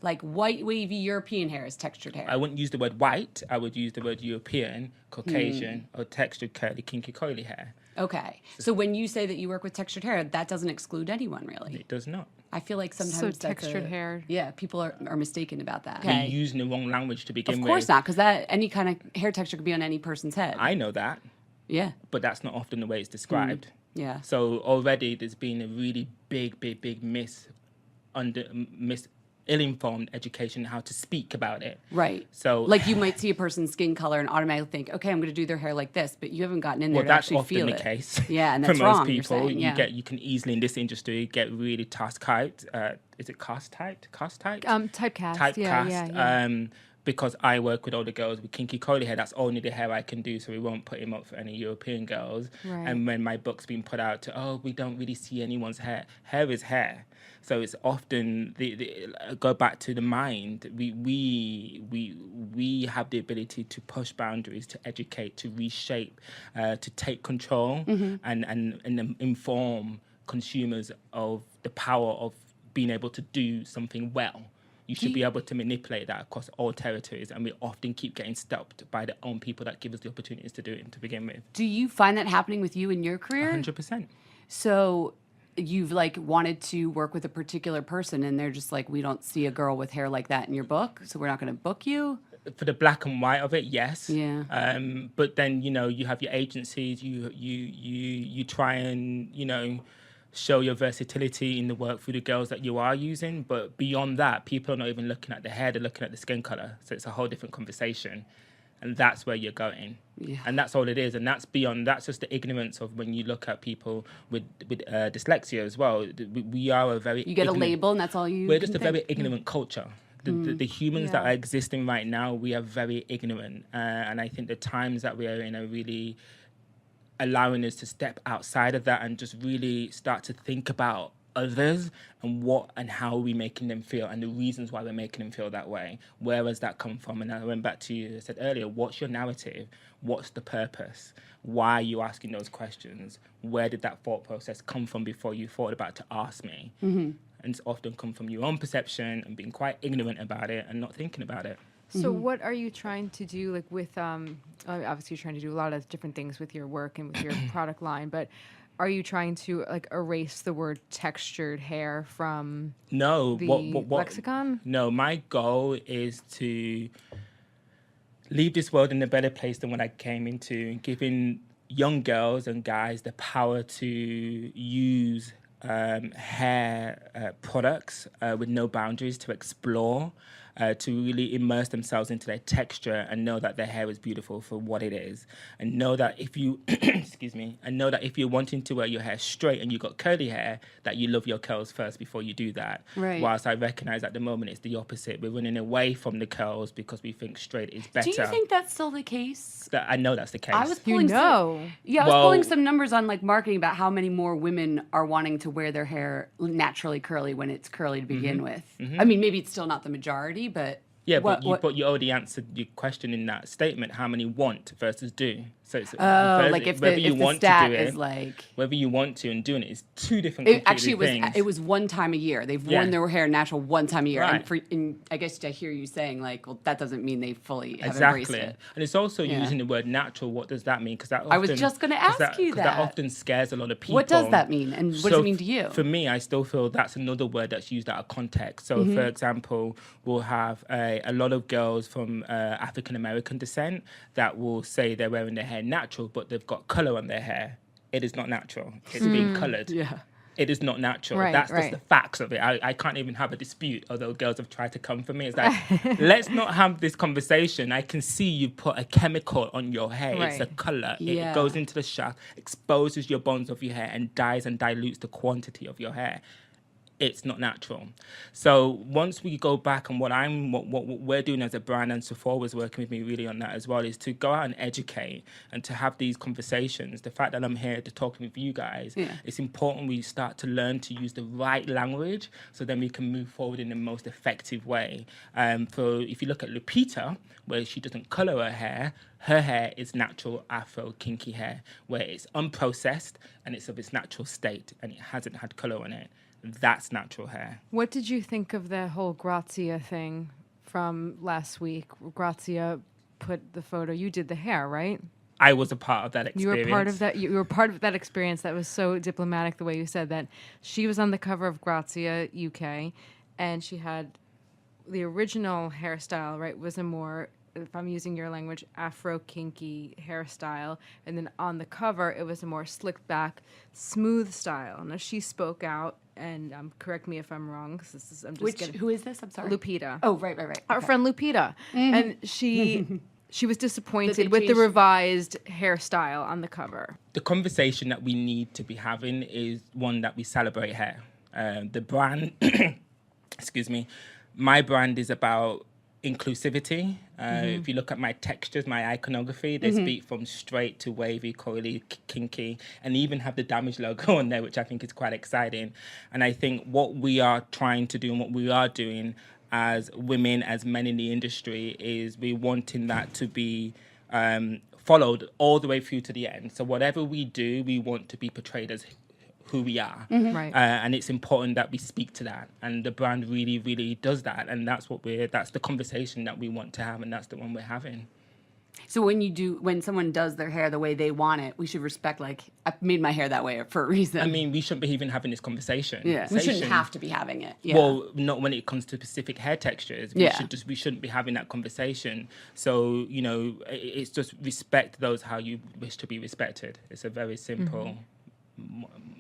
Like white, wavy European hair is textured hair. I wouldn't use the word white. I would use the word European, Caucasian, or textured, curly, kinky, coily hair. Okay. So when you say that you work with textured hair, that doesn't exclude anyone, really. It does not. I feel like sometimes So that's textured hair. Yeah, people are mistaken about that. You're using the wrong language to begin Of with. course not, because that any kind of hair texture could be on any person's head. I know that, Yeah. but that's not often the way it's described. Yeah. So already there's been a really big ill-informed education how to speak about it. Right. So like you might see a person's skin color and automatically think, okay, I'm going to do their hair like this, but you haven't gotten in there well, to that's actually often feel the it. case. Yeah, and for that's most wrong. You're people. saying, yeah. You can easily in this industry get really task-hyped. Is it cost-typed? Cost-typed? Typecast. Yeah. Because I work with older girls with kinky curly hair, that's only the hair I can do, so we won't put him up for any European girls. Right. And when my book's been put out to, we don't really see anyone's hair. Hair is hair. So it's often, go back to the mind, we have the ability to push boundaries, to educate, to reshape, to take control and inform consumers of the power of being able to do something well. You should be able to manipulate that across all territories, and we often keep getting stopped by the own people that give us the opportunities to do it to begin with. Do you find that happening with you in your career? 100%. So you've like wanted to work with a particular person and they're just like, we don't see a girl with hair like that in your book, so we're not going to book you? For the black and white of it, yes. Yeah. But then, you have your agencies, you try and, show your versatility in the work for the girls that you are using. But beyond that, people are not even looking at the hair, they're looking at the skin color. So it's a whole different conversation. And that's where you're going. Yeah. And that's all it is. And that's just the ignorance of when you look at people with dyslexia as well. We are a very... You get a label and that's all you We're just can a very think? ignorant culture. The humans that are existing right now, we are very ignorant. And I think the times that we are in are really allowing us to step outside of that and just really start to think about others and what and how we're making them feel and the reasons why we're making them feel that way. Where has that come from? And I went back to you, I said earlier, what's your narrative? What's the purpose? Why are you asking those questions? Where did that thought process come from before you thought about to ask me? And it's often come from your own perception and being quite ignorant about it and not thinking about it. So what are you trying to do, like with, obviously you're trying to do a lot of different things with your work and with your product line, but are you trying to like erase the word textured hair from the lexicon? No, my goal is to leave this world in a better place than when I came into, giving young girls and guys the power to use hair products with no boundaries, to explore, to really immerse themselves into their texture and know that their hair is beautiful for what it is, and know that if you if you're wanting to wear your hair straight and you've got curly hair, that you love your curls first before you do that. Right. Whilst I recognize at the moment it's the opposite. We're running away from the curls because we think straight is better. Do you think that's still the case? I know that's the case. I was pulling know. I was pulling some numbers on like marketing about how many more women are wanting to wear their hair naturally curly when it's curly to begin with. I mean, maybe it's still not the majority, but yeah, but you already answered your question in that statement. How many want versus do? So it's like if whether the, you if the want stat to do it, is like whether you want to and doing it is two different completely things. It was one time a year. They've worn their hair natural one time a year. Right. And I guess I hear you saying like, well, that doesn't mean they fully have embraced it. And it's also using the word natural. What does that mean? Because that I was just going to ask you that. That often scares a lot of people. What does that mean, and what does it mean to you? For me, I still feel that's another word that's used out of context. So, for example, we'll have a lot of girls from African American descent that will say they're wearing their hair natural, but they've got color on their hair. It is not natural. It's being colored. Yeah. It is not natural. Right, That's right. just the facts of it. I can't even have a dispute, although girls have tried to come for me. It's like, let's not have this conversation. I can see you put a chemical on your hair. It's a Right. color. Yeah. It goes into the shaft, exposes your bones of your hair, and dyes and dilutes the quantity of your hair. It's not natural. So once we go back and what we're doing as a brand, and Sephora was working with me really on that as well, is to go out and educate and to have these conversations. The fact that I'm here to talk with you guys, it's important we start to learn to use the right language so then we can move forward in the most effective way. If you look at Lupita, where she doesn't color her hair is natural Afro kinky hair, where it's unprocessed and it's of its natural state and it hasn't had color on it. That's natural hair. What did you think of the whole Grazia thing from last week? Grazia put the photo. You did the hair, right? I was a part of that experience. You were part of that. You were part of that experience. That was so diplomatic the way you said that. She was on the cover of Grazia UK, and she had the original hairstyle. Right, was a more if I'm using your language, Afro kinky hairstyle, and then on the cover it was a more slicked back, smooth style. Now she spoke out, and correct me if I'm wrong, because I'm just Who is this? I'm sorry. Lupita. Oh, right. Our friend Lupita, and she was disappointed with the changed- revised hairstyle on the cover. The conversation that we need to be having is one that we celebrate hair. The brand, excuse me, my brand is about inclusivity. If you look at my textures, my iconography, they speak from straight to wavy, coily, kinky, and even have the damage logo on there, which I think is quite exciting. And I think what we are trying to do and what we are doing as women, as men in the industry, is we're wanting that to be followed all the way through to the end. So whatever we do, we want to be portrayed as who we are. Right. And it's important that we speak to that. And the brand really, really does that. And that's the conversation that we want to have, and that's the one we're having. So when someone does their hair the way they want it, we should respect, like, I made my hair that way for a reason. I mean, we shouldn't be even having this conversation. Yeah. We shouldn't have to be having it. Yeah. Well, not when it comes to specific hair textures. Yeah. We shouldn't be having that conversation. So, it's just respect those how you wish to be respected. It's a very simple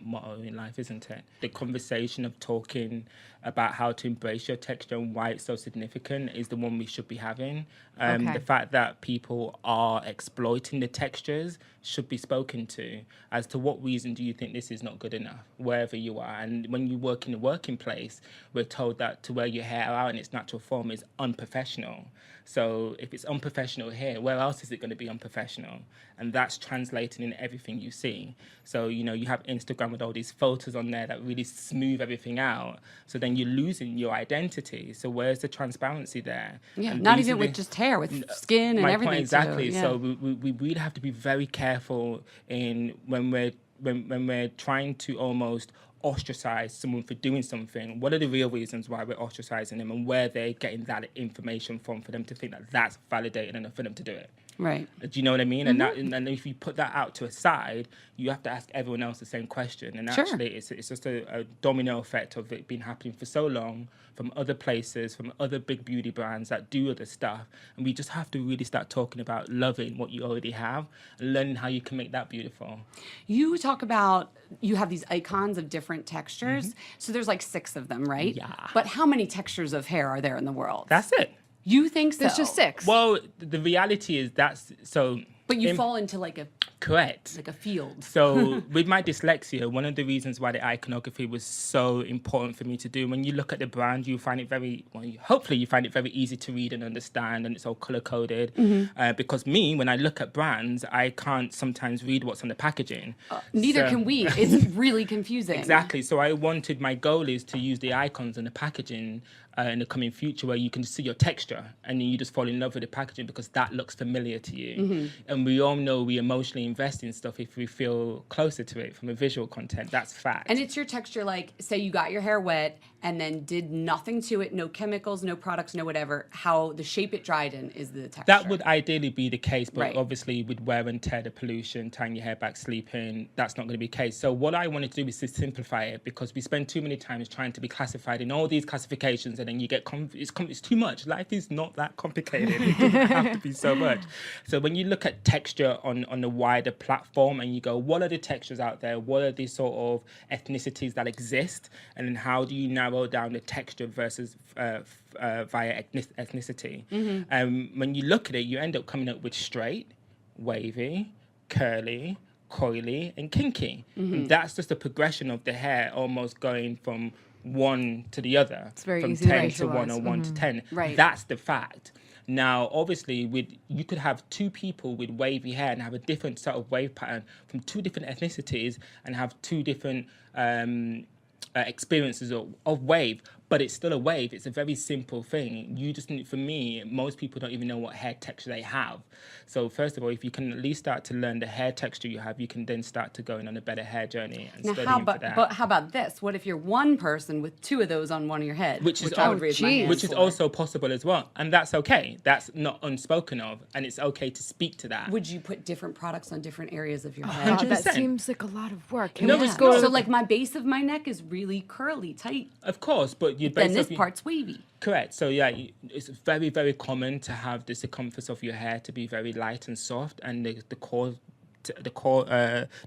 motto in life, isn't it? The conversation of talking about how to embrace your texture and why it's so significant is the one we should be having. Okay. The fact that people are exploiting the textures should be spoken to. As to what reason do you think this is not good enough, wherever you are? And when you work in a working place, we're told that to wear your hair out in its natural form is unprofessional. So if it's unprofessional here, where else is it going to be unprofessional? And that's translating in everything you see. So, you have Instagram with all these filters on there that really smooth everything out. So then you're losing your identity. So where's the transparency there? Yeah, And not these even are with the- just hair, with skin and my everything. point exactly. too. Yeah. So we really have to be very careful in when we're trying to almost ostracize someone for doing something. What are the real reasons why we're ostracizing them, and where they're getting that information from for them to think that that's validated enough for them to do it? Right. Do you know what I mean? And if you put that out to a side, you have to ask everyone else the same question. And Sure. actually, it's just a domino effect of it been happening for so long from other places, from other big beauty brands that do other stuff. And we just have to really start talking about loving what you already have and learning how you can make that beautiful. You talk about, you have these icons of different textures. So there's like 6 of them, right? Yeah. But how many textures of hair are there in the world? That's it. You think so? There's just 6. Well, the reality is that's so. But you fall into like a Correct. field. So with my dyslexia, one of the reasons why the iconography was so important for me to do, when you look at the brand, you find it hopefully you find it very easy to read and understand, and it's all color coded. Because when I look at brands, I can't sometimes read what's on the packaging. Neither So- can we. It's really confusing. Exactly. So my goal is to use the icons and the packaging in the coming future, where you can see your texture and then you just fall in love with the packaging because that looks familiar to you. And we all know we emotionally invest in stuff if we feel closer to it from a visual content. That's fact. And it's your texture, like, say you got your hair wet and then did nothing to it, no chemicals, no products, no whatever, how the shape it dried in is the texture. That would ideally be the case, but Right. obviously with wear and tear, the pollution, tying your hair back, sleeping, that's not going to be the case. So what I wanted to do is to simplify it, because we spend too many times trying to be classified in all these classifications, and then you get it's too much. Life is not that complicated. It doesn't have to be so much. So when you look at texture on the wider platform and you go, what are the textures out there? What are the sort of ethnicities that exist? And then how do you narrow down the texture versus via ethnicity? When you look at it, you end up coming up with straight, wavy, curly, coily, and kinky. And that's just a progression of the hair almost going from one to the other. It's very from easy to 10 to visualize. 1 or 1 to 10. Right. That's the fact. Now, obviously, you could have 2 people with wavy hair and have a different sort of wave pattern from 2 different ethnicities and have 2 different experiences of wave, but it's still a wave. It's a very simple thing. You just need, for me, most people don't even know what hair texture they have. So first of all, if you can at least start to learn the hair texture you have, you can then start to go on a better hair journey and Now, studying for that. but how about this? What if you're one person with 2 of those on one of your head? Which is I would raise my geez. hand which is for. also possible as well, and that's okay. That's not unspoken of, and it's okay to speak to that. Would you put different products on different areas of your God, head? that 100%. seems like a lot of work. Can No, we it's just go not. to So like my base of my neck is really curly, tight. Of course, but you Then this part's wavy. Correct. So yeah, it's very, very common to have the circumference of your hair to be very light and soft, and the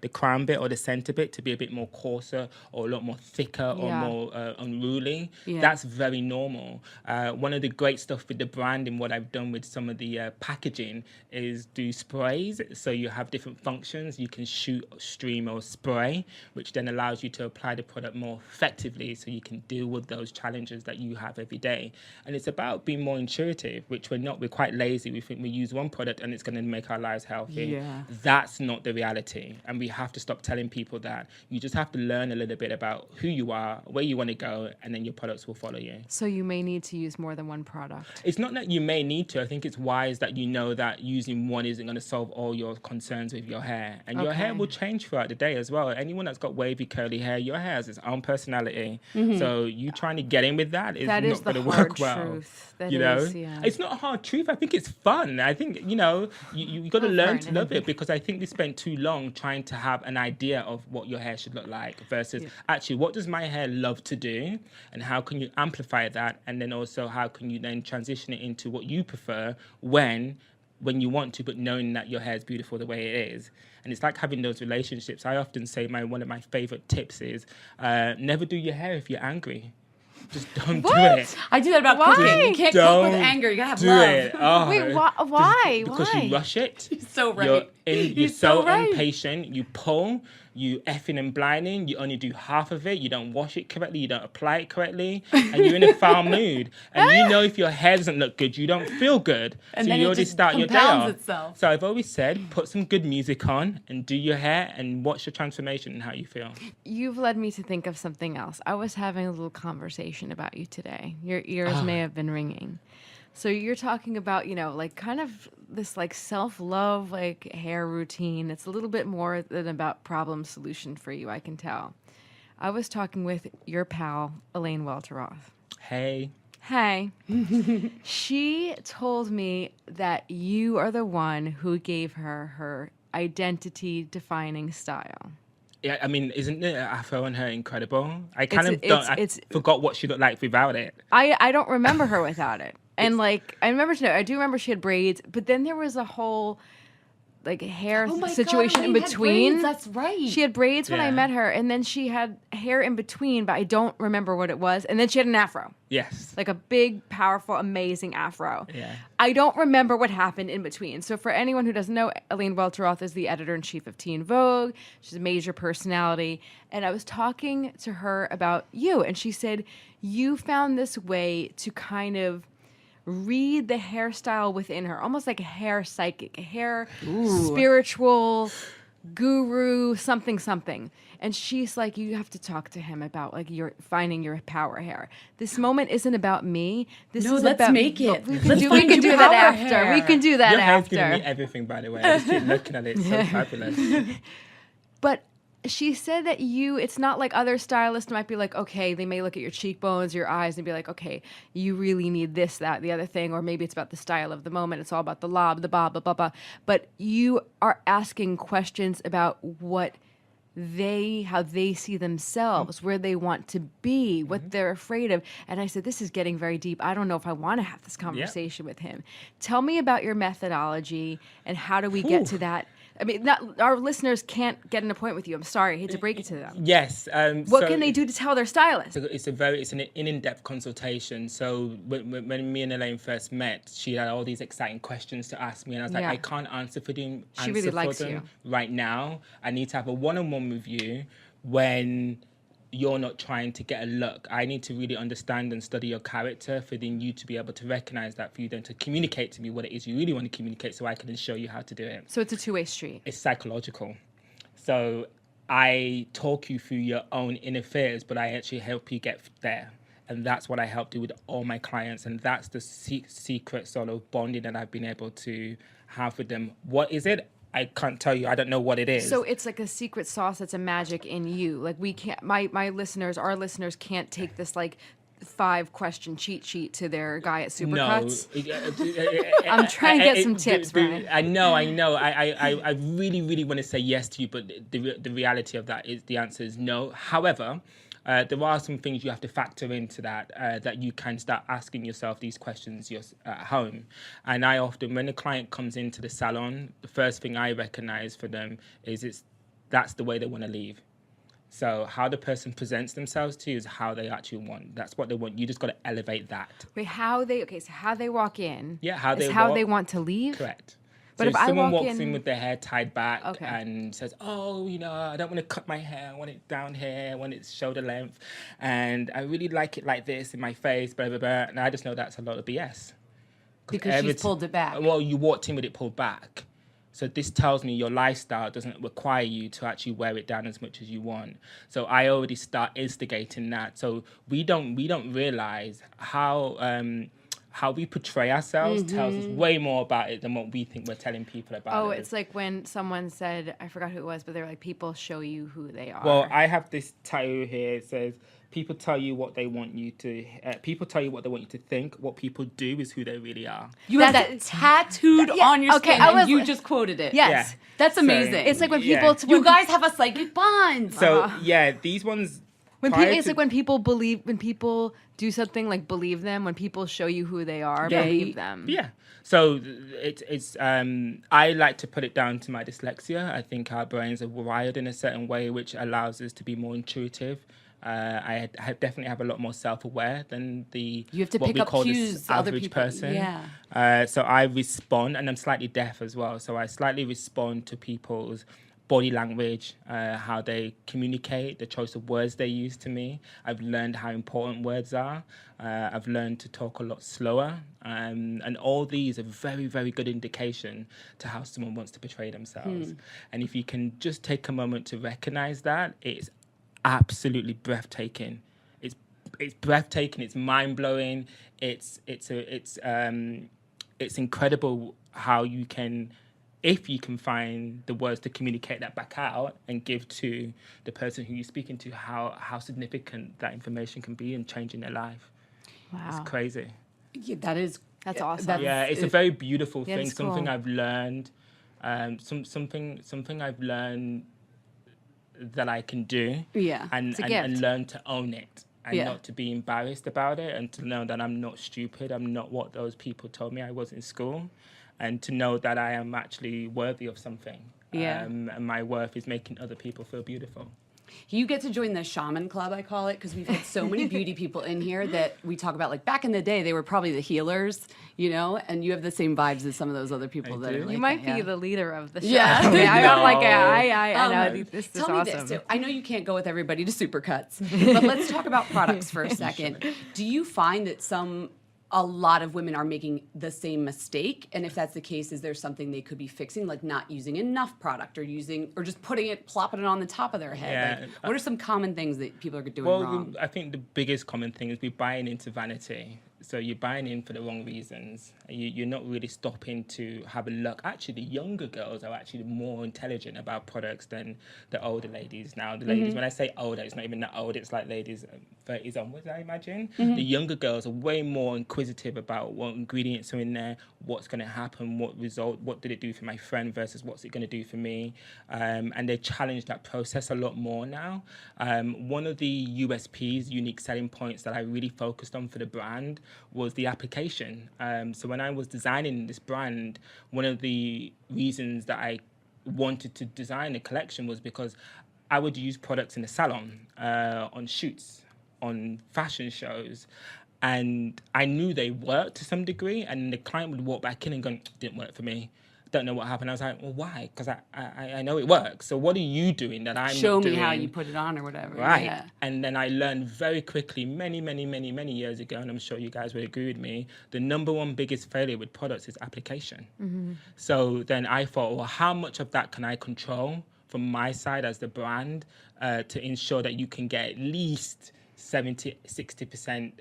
crown bit or the center bit to be a bit more coarser or a lot more thicker or Yeah. more unruly. Yeah. That's very normal. One of the great stuff with the branding, what I've done with some of the packaging, is do sprays. So you have different functions. You can shoot, stream, or spray, which then allows you to apply the product more effectively, so you can deal with those challenges that you have every day. And it's about being more intuitive, which we're not. We're quite lazy. We think we use one product and it's going to make our lives healthy. Yeah. That's not the reality, and we have to stop telling people that. You just have to learn a little bit about who you are, where you want to go, and then your products will follow you. So you may need to use more than one product. It's not that you may need to. I think it's wise that you know that using one isn't going to solve all your concerns with your hair, and your hair Okay. will change throughout the day as well. Anyone that's got wavy curly hair, your hair has its own personality. So you trying to get in with that is That not is the going to hard work well. truth. That you know, is, yeah. it's not a hard truth. I think it's fun. I think you got to learn to love it, because I think we spent too long trying to have an idea of what your hair should look like versus actually what does my hair love to do, and how can you amplify that, and then also how can you then transition it into what you prefer when you want to, but knowing that your hair is beautiful the way it is. And it's like having those relationships. I often say one of my favorite tips is never do your hair if you're angry. Just don't do it. I do that about Why? cooking. You can't cook Don't with anger. You gotta have do love. it. Oh, Wait, why? because Why? you rush it. So right. You're He's so so right. impatient. You pull, you effing and blinding. You only do half of it. You don't wash it correctly. You don't apply it correctly. And you're in a foul mood. And you know if your hair doesn't look good, you don't feel good. And so then you it already just start your day compounds off. itself. So I've always said, put some good music on and do your hair and watch the transformation and how you feel. You've led me to think of something else. I was having a little conversation about you today. Your ears may have been ringing. So you're talking about, like kind of this like self-love, like hair routine. It's a little bit more than about problem solution for you, I can tell. I was talking with your pal, Elaine Welteroth. Hey. Hey. She told me that you are the one who gave her identity-defining style. Yeah, I mean, isn't the afro on her incredible? I forgot what she looked like without it. I don't remember her without it. And I do remember she had braids, but then there was a whole like hair Oh my situation God, in Elaine had between. braids, that's right. She had braids when I Yeah. met her, and then she had hair in between, but I don't remember what it was. And then she had an afro. Yes. Like a big, powerful, amazing afro. Yeah. I don't remember what happened in between. So for anyone who doesn't know, Elaine Welteroth is the editor-in-chief of Teen Vogue. She's a major personality. And I was talking to her about you, and she said, you found this way to kind of read the hairstyle within her, almost like a hair psychic, a hair spiritual guru, something. And she's like, you have to talk to him about like your finding your power hair. This moment isn't about me. This No, is let's about make it. We Let's can find do your that power after. hair. We can do that Your hair's giving after. me everything, by the way. I just keep looking at it. It's so fabulous. But she said that it's not like other stylists might be like, okay, they may look at your cheekbones, your eyes, and be like, okay, you really need this, that, the other thing, or maybe it's about the style of the moment. It's all about the lob, the bob, blah, blah, blah. But you are asking questions about how they see themselves, where they want to be, what they're afraid of. And I said, this is getting very deep. I don't know if I want to have this conversation with him. Tell me about your methodology and how do we get to that? I mean, our listeners can't get an appointment with you. I'm sorry. I hate to break it to them. Yes. What can they do to tell their stylist? It's an in-depth consultation. So when me and Elaine first met, she had all these exciting questions to ask me, and I was like, Yeah. I can't answer for them. She really likes them you. right now. I need to have a one-on-one with you when you're not trying to get a look. I need to really understand and study your character for then you to be able to recognize that, for you then to communicate to me what it is you really want to communicate, so I can then show you how to do it. So it's a two-way street. It's psychological. So I talk you through your own inner fears, but I actually help you get there. And that's what I help do with all my clients. And that's the secret sort of bonding that I've been able to have with them. What is it? I can't tell you. I don't know what it is. So it's like a secret sauce that's a magic in you. Like we can't, our listeners can't take this like 5-question cheat sheet to their guy at Supercuts. No. I'm trying to get some tips, Brian. I know. I really want to say yes to you, but the reality of that is the answer is no. However, there are some things you have to factor into that, that you can start asking yourself these questions at home. And I often, when a client comes into the salon, the first thing I recognize for them is that's the way they want to leave. So how the person presents themselves to you is how they actually want. That's what they want. You just got to elevate that. Wait, how they walk in? Yeah, how they how walk. they want to leave. Correct. But So if if I someone walk walks in in- with their hair tied back Okay. and says, "Oh, I don't want to cut my hair. I want it down here. I want it shoulder length, and I really like it like this in my face." Blah blah blah. And I just know that's a lot of BS. Because she's pulled it back. Well, you walked in with it pulled back. So this tells me your lifestyle doesn't require you to actually wear it down as much as you want. So I already start instigating that. So we don't realize how we portray ourselves tells us way more about it than what we think we're telling people about Oh, it. it's like when someone said, I forgot who it was, but they're like, people show you who they are. Well, I have this tattoo here. It says, "People tell you what they want you to. People tell you what they want you to think. What people do is who they really are." You have that tattooed Yeah, on your okay, skin, I and was- you just quoted it. Yes. Yeah. That's So- amazing. It's like when Yeah. people... You guys have a psychic bond. So yeah, these ones. It's like when people do something, like believe them, when people show you who they are, Yeah. believe them. Yeah. So it's I like to put it down to my dyslexia. I think our brains are wired in a certain way which allows us to be more intuitive. I definitely have a lot more self-aware than You have to what pick we up call cues, this other average people- person. yeah. So I respond, and I'm slightly deaf as well. So I slightly respond to people's body language, how they communicate, the choice of words they use to me. I've learned how important words are. I've learned to talk a lot slower. And all these are very, very good indication to how someone wants to portray themselves. And if you can just take a moment to recognize that, it's absolutely breathtaking. It's breathtaking. It's mind-blowing. It's incredible how you can, if you can find the words to communicate that back out and give to the person who you're speaking to, how significant that information can be in changing their life. Wow. It's crazy. Yeah, That's awesome. Yeah, it's a very beautiful Yeah, thing. it's Something cool. I've learned. Something I've learned that I can do. Yeah, And it's a and gift. learn to own it. And Yeah. not to be embarrassed about it, and to know that I'm not stupid. I'm not what those people told me I was in school, and to know that I am actually worthy of something. Yeah. And my worth is making other people feel beautiful. You get to join the shaman club, I call it, because we've had so many beauty people in here that we talk about. Like back in the day, they were probably the healers, and you have the same vibes as some of those other people that do. are You like You might that, be yeah. the leader of the show. Yeah. Okay, I'm like, No. I know this is Tell me awesome. this. So I know you can't go with everybody to Supercuts, but let's talk about products for a second. Do you find that a lot of women are making the same mistake? And if that's the case, is there something they could be fixing, like not using enough product or just plopping it on the top of their head? Yeah. Like, what are some common things that people are doing Well, wrong? I think the biggest common thing is we're buying into vanity. So you're buying in for the wrong reasons. You're not really stopping to have a look. Actually, the younger girls are actually more intelligent about products than the older ladies now. The ladies, when I say older, it's not even that old. It's like ladies 30s onwards, I imagine. The younger girls are way more inquisitive about what ingredients are in there, what's going to happen, what did it do for my friend versus what's it going to do for me. And they challenge that process a lot more now. One of the USPs, unique selling points that I really focused on for the brand was the application. So when I was designing this brand, one of the reasons that I wanted to design a collection was because I would use products in the salon, on shoots, on fashion shows, and I knew they worked to some degree, and the client would walk back in and go, "Didn't work for me. Don't know what happened." I was like, "Well, why? Because I know it works. So what are you doing that I'm Show not me doing?" how you put it on or whatever. Right. Yeah. And then I learned very quickly, many years ago, and I'm sure you guys would agree with me, the number one biggest failure with products is application. So then I thought, well, how much of that can I control from my side as the brand to ensure that you can get at least 70, 60%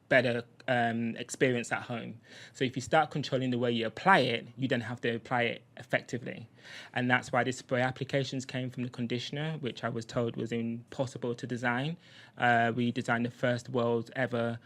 better experience at home. So if you start controlling the way you apply it, you then have to apply it effectively. And that's why the spray applications came from the conditioner, which I was told was impossible to design. We designed the first world's ever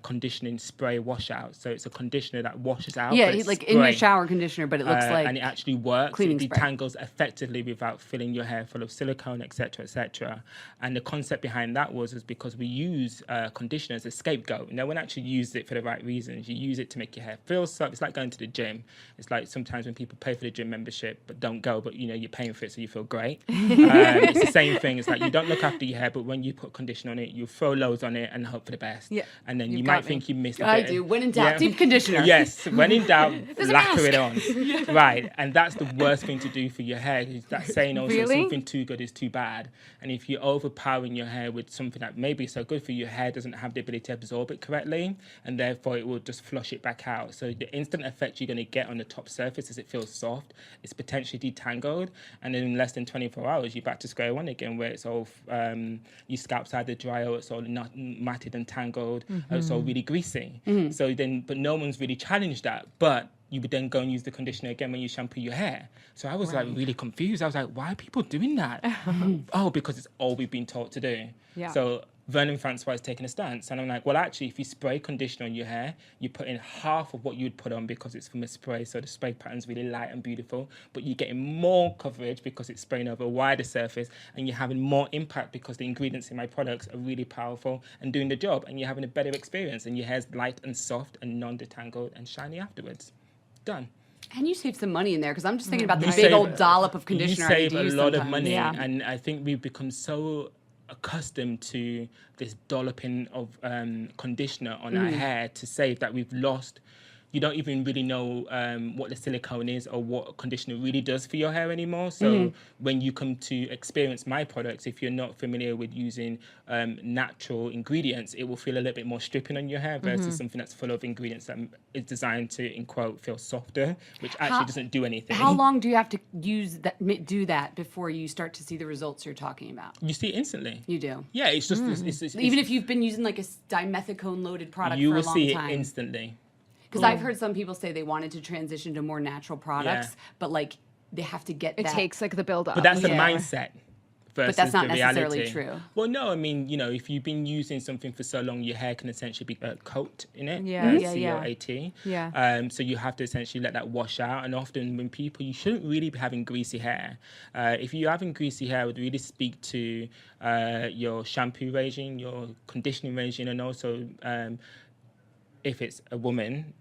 conditioning spray washout. So it's a conditioner that washes out. Yeah, but it's like in your spray. shower conditioner, but it looks like And it actually works. cleaning It spray. detangles effectively without filling your hair full of silicone, etc., etc. And the concept behind that was because we use conditioner as a scapegoat. No one actually used it for the right reasons. You use it to make your hair feel soft. It's like going to the gym. It's like sometimes when people pay for the gym membership but don't go, but you're paying for it so you feel great. It's the same thing. It's like you don't look after your hair, but when you put conditioner on it, you throw loads on it and hope for the best. Yeah, And then you've you got might me. think you missed a I bit. do. When in doubt, deep conditioner. Yes, when in doubt, There's a lacquer it mask. on. Right, and that's the worst thing to do for your hair. Is that saying also Really? something too good is too bad. And if you're overpowering your hair with something that maybe is so good for your hair doesn't have the ability to absorb it correctly, and therefore it will just flush it back out. So the instant effect you're going to get on the top surface is it feels soft, it's potentially detangled, and then in less than 24 hours you're back to square one again, where it's all your scalp's either dry or it's all not matted and tangled, or it's all really greasy. So then, but no one's really challenged that. But you would then go and use the conditioner again when you shampoo your hair. So I was like really confused. I was like, why are people doing that? Oh, because it's all we've been taught to do. Yeah. So Vernon Francois is taking a stance. And I'm like, well, actually, if you spray conditioner on your hair, you put in half of what you would put on because it's from a spray. So the spray pattern's really light and beautiful, but you're getting more coverage because it's spraying over a wider surface, and you're having more impact because the ingredients in my products are really powerful and doing the job, and you're having a better experience, and your hair's light and soft and non-detangled and shiny afterwards. Done. And you save some money in there because I'm just thinking about the You big save- old dollop of conditioner. You I need save to a use lot of sometimes. money, Yeah. and I think we've become so accustomed to this dolloping of conditioner on our hair to save that we've lost. You don't even really know what the silicone is or what conditioner really does for your hair anymore. So when you come to experience my products, if you're not familiar with using natural ingredients, it will feel a little bit more stripping on your hair versus something that's full of ingredients that is designed to, in quote, feel softer, which actually doesn't do anything. How long do you have to do that before you start to see the results you're talking about? You see it instantly. You do. Yeah, it's just it's Even if you've been using like a dimethicone loaded product you for a will long see time. it instantly. Because I've heard some people say they wanted to transition to more natural products, Yeah. but like they have to get It that. takes like the build up. But that's the Yeah. mindset. Versus that's not the necessarily reality. true. Well, no, I mean, if you've been using something for so long, your hair can essentially be a coat in it. Yeah, yeah, yeah. COAT. Yeah. So you have to essentially let that wash out. And often when people, you shouldn't really be having greasy hair. If you're having greasy hair, I would really speak to your shampoo regime, your conditioning regime, and also if it's a woman,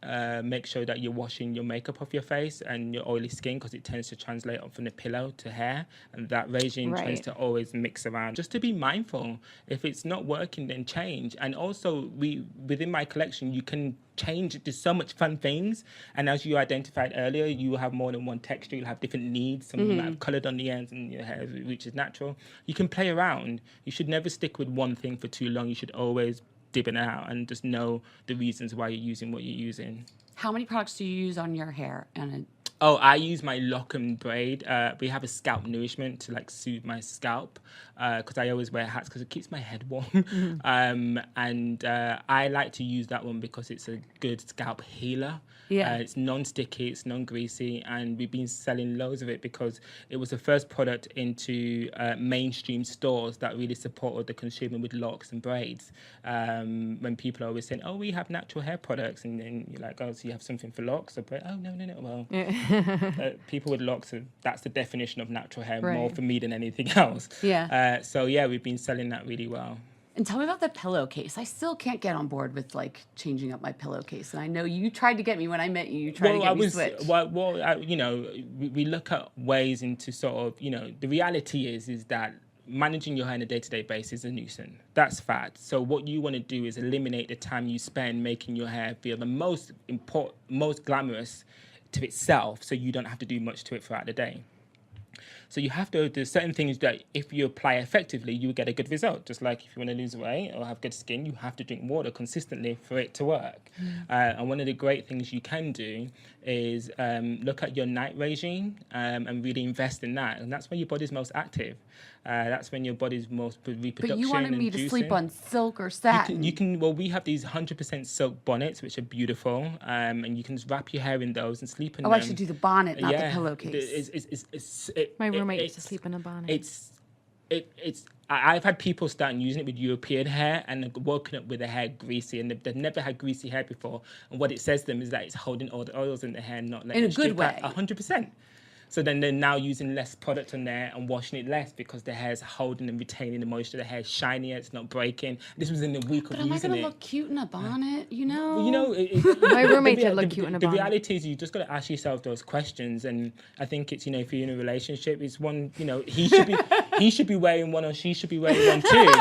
make sure that you're washing your makeup off your face and your oily skin, because it tends to translate from the pillow to hair, and that regime tends Right. to always mix around. Just to be mindful, if it's not working, then change. And also, within my collection, you can change. There's so much fun things, and as you identified earlier, you will have more than one texture. You'll have different needs. Some might have coloured on the ends, and your hair, which is natural. You can play around. You should never stick with one thing for too long. You should always dipping out and just know the reasons why you're using what you're using. How many products do you use on your hair? Oh, I use my lock and braid. We have a scalp nourishment to soothe my scalp because I always wear hats because it keeps my head warm. And I like to use that one because it's a good scalp healer. Yeah. It's non-sticky, it's non-greasy, and we've been selling loads of it because it was the first product into mainstream stores that really supported the consumer with locks and braids. When people are always saying, oh, we have natural hair products, and then you're like, oh, so you have something for locks or braid? Oh, no, well, people with locks, that's the definition of natural hair more Right. for me than anything else. Yeah. So yeah, we've been selling that really well. And tell me about the pillowcase. I still can't get on board with changing up my pillowcase. And I know you tried to get me when I met you. You tried to get me switched. We look at ways into sort of, the reality is that managing your hair on a day-to-day basis is a nuisance. That's fact. So what you want to do is eliminate the time you spend making your hair feel the most important, most glamorous to itself, so you don't have to do much to it throughout the day. So you have to, there's certain things that if you apply effectively, you will get a good result. Just like if you want to lose weight or have good skin, you have to drink water consistently for it to work. And one of the great things you can do is look at your night regime and really invest in that. And that's when your body's most active. That's when your body's most reproduction. But you wanted me and to sleep juicing. on silk or satin. You can. Well, we have these 100% silk bonnets, which are beautiful, and you can wrap your hair in those and sleep in them. I should do the bonnet, not the pillowcase. My roommate used to sleep in a bonnet. I've had people start using it with European hair and they've woken up with their hair greasy and they've never had greasy hair before. And what it says to them is that it's holding all the oils in the hair, not letting In a it good strip out way. 100%. So then they're now using less product on there and washing it less because the hair's holding and retaining the moisture. The hair's shinier, it's not breaking. This was in a week of But am I using going it. to look cute in a bonnet, you know? Well, you know, My roommate the did look cute in a The bonnet. reality is you just got to ask yourself those questions. And I think it's, you know, if you're in a relationship, it's one, you know, he should be wearing one or she should be wearing one too.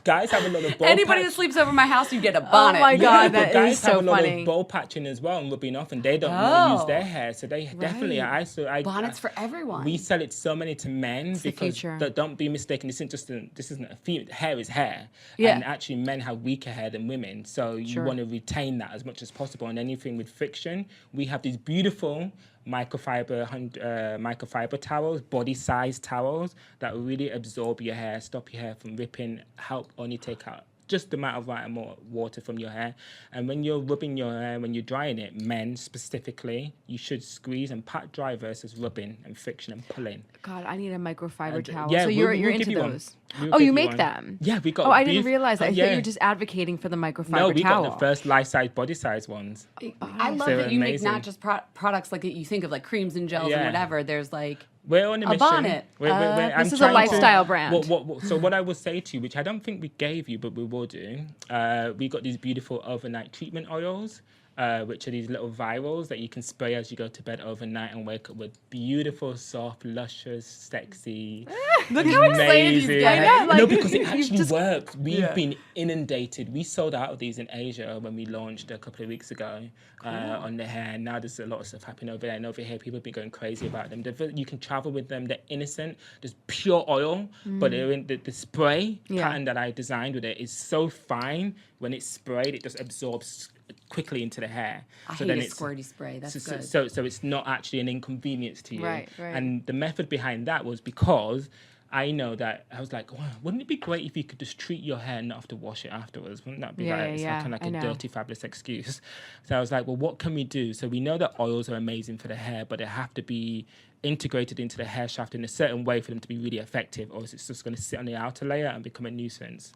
Guys have a lot of bowl Anybody patch. that sleeps over my house, you get a bonnet. my God, But that guys is have so a lot funny. of bowl patching as well and rubbing off, and they don't want to use their Oh. hair, so they definitely. Bonnets for everyone. We sell it so many to men the because future. don't be mistaken. This isn't a female. Hair is hair, Yeah. and actually men have weaker hair than women, so you Sure. want to retain that as much as possible. And anything with friction, we have these beautiful microfiber towels, body size towels that really absorb your hair, stop your hair from ripping, help only take out just the amount of more water from your hair. And when you're rubbing your hair, when you're drying it, men specifically, you should squeeze and pat dry versus rubbing and friction and pulling. God, I need a microfiber And, towel. yeah, so we'll- you're we'll into give you one. those. We'll Oh, give you you make one. them? Yeah, we got. Oh, I didn't realize that. I thought yeah. you were just advocating for the microfiber No, we towel. got the first life-size, body-size ones. I love They're that you make amazing. not just products like that you think of, like creams and gels and Yeah. whatever. There's like We're on a mission. bonnet. I'm This is a trying to- lifestyle brand. So what I will say to you, which I don't think we gave you, but we will do, we got these beautiful overnight treatment oils, which are these little virals that you can spray as you go to bed overnight and wake up with beautiful, soft, luscious, sexy, Look how excited he's amazing. getting. I know, like, No, because it you've actually just- works. We've been inundated. We sold out of these in Asia when we launched a couple of weeks ago on the hair. Now there's a lot of stuff happening over there, and over here people have been going crazy about them. You can travel with them. They're innocent. There's pure oil, but they're in the spray pattern that I designed with it is so fine. When it's sprayed, it just absorbs quickly into the hair. I so hate then a it's squirty spray. That's good. so it's not actually an inconvenience to you. Right, right. And the method behind that was because I know that I was like, wow, wouldn't it be great if you could just treat your hair and not have to wash it afterwards? Wouldn't that be Yeah, like, yeah, it's yeah, kind of I like a know. dirty, fabulous excuse? So I was like, well, what can we do? So we know that oils are amazing for the hair, but they have to be integrated into the hair shaft in a certain way for them to be really effective, or else it's just going to sit on the outer layer and become a nuisance.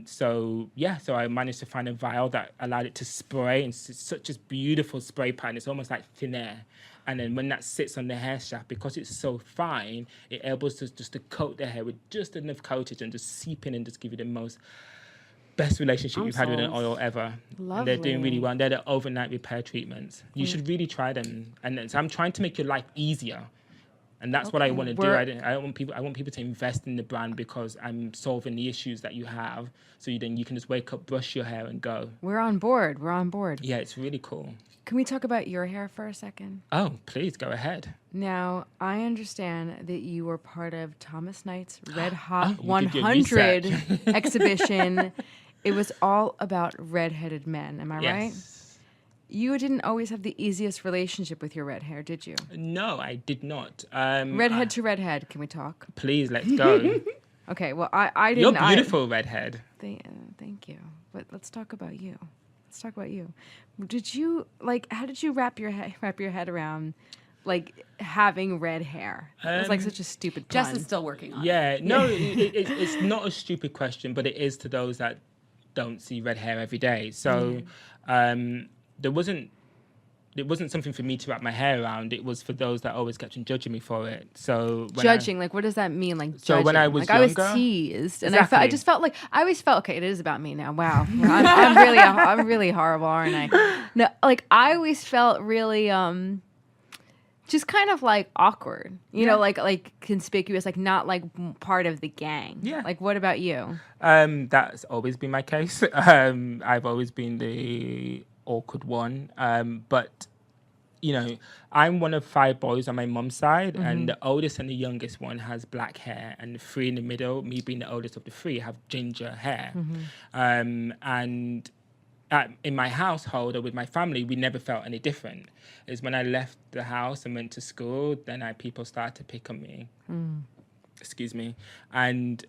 So I managed to find a vial that allowed it to spray, and it's such a beautiful spray pattern. It's almost like thin air. And then when that sits on the hair shaft, because it's so fine, it enables us just to coat the hair with just enough coatage and just seep in and just give you the most best relationship I'm you've had with an sold. oil ever. And they're doing really Lovely. well. And they're the overnight repair treatments. You should really try them. And then, so I'm trying to make your life easier. And that's what I want to do. I don't want people to invest in the brand because I'm solving the issues that you have. So then you can just wake up, brush your hair, and go. We're on board. We're on board. Yeah, it's really cool. Can we talk about your hair for a second? Oh, please go ahead. Now, I understand that you were part of Thomas Knight's Red Hot Oh, you did your 100 research. exhibition. It was all about redheaded men. Am I right? Yes. You didn't always have the easiest relationship with your red hair, did you? No, I did not. Redhead to redhead. Can we talk? Please, let's go. Okay. Well, I You're didn't. beautiful, redhead. Thank you. But let's talk about you. Let's talk about you. Did you how did you wrap your head around like having red hair? It was like such a stupid Jess pun. is still working on it. Yeah, no, it's not a stupid question, but it is to those that don't see red hair every day. So it wasn't something for me to wrap my hair around. It was for those that always kept on judging me for it. So when Judging, like what does that mean? Like So when I was like I was younger- teased, and Exactly. I just felt like I always felt okay. It is about me now. Wow, I'm really horrible, aren't I? No, like I always felt really just kind of like awkward, you know, like conspicuous, like not like part of the gang. Yeah. Like what about you? That's always been my case. I've always been the awkward one. But, you know, I'm one of 5 boys on my mum's side, and the oldest and the youngest one has black hair, and the 3 in the middle, me being the oldest of the 3, have ginger hair. And in my household or with my family, we never felt any different. It's when I left the house and went to school, then people started to pick on me. excuse me, and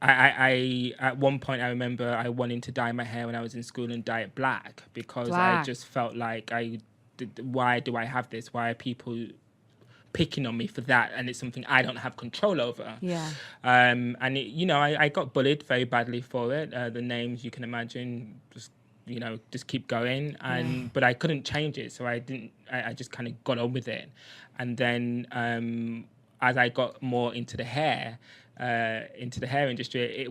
I at one point I remember I wanted to dye my hair when I was in school and dye it black because I Black. just felt like why do I have this? Why are people picking on me for that? And it's something I don't have control over. Yeah. And I got bullied very badly for it. The names, you can imagine, just keep going. But I couldn't change it, so I just kind of got on with it. And then as I got more into the hair industry,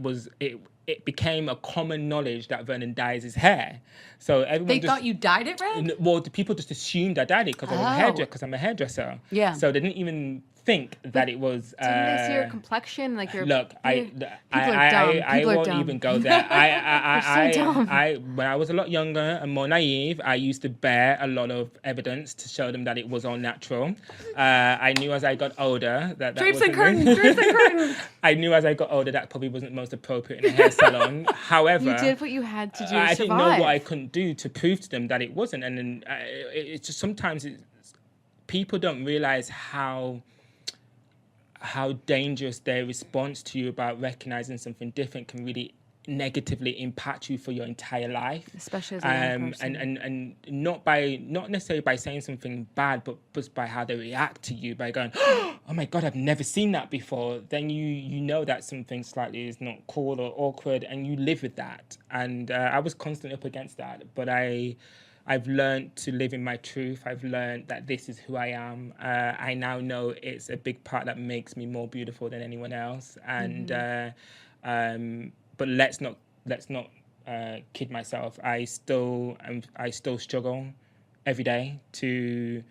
it became a common knowledge that Vernon dyes his hair. So everyone They thought you dyed it red? well, the people just assumed I dyed it because I'm a hairdresser. Yeah. So they didn't even think that it was. Didn't they see your complexion? Like your Look, people I are dumb. I People are won't dumb. even go there. They're so dumb. When I was a lot younger and more naive, I used to bear a lot of evidence to show them that it was all natural. I knew as I got older that Drapes and wasn't- curtains, drapes and curtains. I knew as I got older that probably wasn't most appropriate in a hair salon. However, You did what you had to do to I survive. didn't know what I couldn't do to prove to them that it wasn't. And then it's just sometimes people don't realize how dangerous their response to you about recognizing something different can really negatively impact you for your entire life. Especially as a young person. And not necessarily by saying something bad, but just by how they react to you, by going, oh my God, I've never seen that before. Then you know that something slightly is not cool or awkward, and you live with that. And I was constantly up against that, but I've learned to live in my truth. I've learned that this is who I am. I now know it's a big part that makes me more beautiful than anyone else. And but let's not kid myself. I still struggle every day to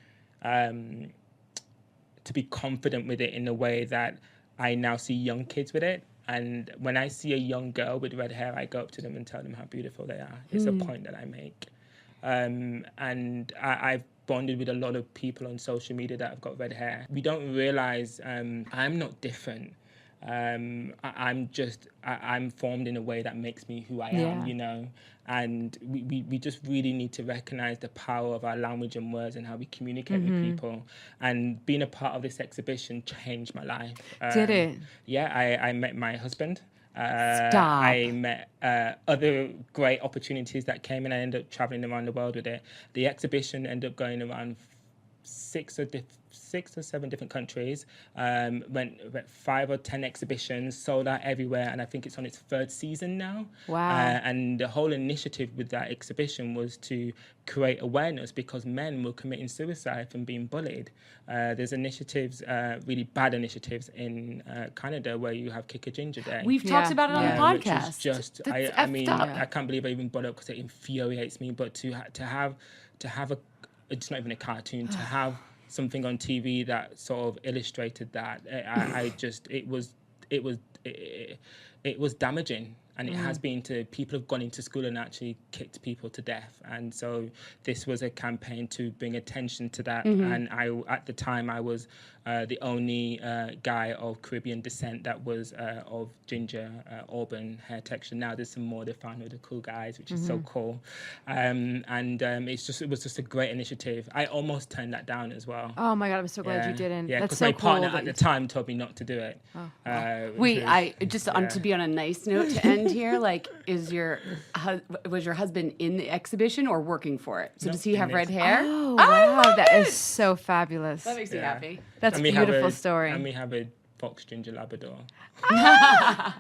be confident with it in a way that I now see young kids with it. And when I see a young girl with red hair, I go up to them and tell them how beautiful they are. It's a point that I make. And I've bonded with a lot of people on social media that have got red hair. We don't realize I'm not different. I'm formed in a way that makes me who I am, and we just really need to recognize the power of our language and words and how we communicate with people. And being a part of this exhibition changed my life. Did it? Yeah, I met my husband. Stop. I met other great opportunities that came in. I ended up traveling around the world with it. The exhibition ended up going around 6 or 7 different countries, went 5 or 10 exhibitions, sold out everywhere, and I think it's on its 3rd season now. Wow. And the whole initiative with that exhibition was to create awareness, because men were committing suicide from being bullied. There's initiatives, really bad initiatives in Canada, where you have Kick a Ginger Day. We've talked about it on the Which is podcast. just, That's I effed mean, up. I can't believe I even brought it up because it infuriates me. But to have it's not even a cartoon, to have something on TV that sort of illustrated that, it was damaging. And it has been to people who've gone into school and actually kicked people to death. And so this was a campaign to bring attention to that. And at the time, I was the only guy of Caribbean descent that was of ginger, auburn hair texture. Now there's some more. They're found with the cool guys, which is so cool. It was just a great initiative. I almost turned that down as well. Oh my God, I'm so glad you didn't. Yeah, That's because so my cool. partner that at the you- time told me not to do it. Wait, to be on a nice note to end here, like, was your husband in the exhibition or working for it? So No, does he have in red this. hair? Oh, I wow, love that it. is so fabulous. That makes me Yeah. happy. That's a And we have beautiful a- story. And we have a fox ginger Labrador. The I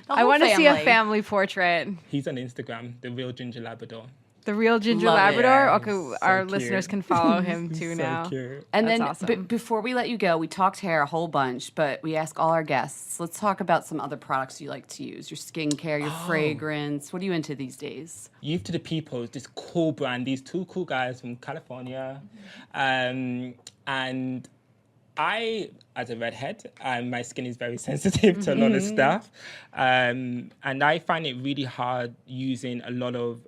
whole want to see a family. family portrait. He's on Instagram, the real ginger Labrador. The real ginger Love it. Labrador. Yeah, Okay, so our cute. listeners can follow him too So now. cute. And That's then awesome. before we let you go, we talked hair a whole bunch, but we ask all our guests, let's talk about some other products you like to use, your skincare, your fragrance. What are you into these days? Youth to the People is this cool brand, these 2 cool guys from California. And I, as a redhead, my skin is very sensitive to a lot of stuff. And I find it really hard using a lot of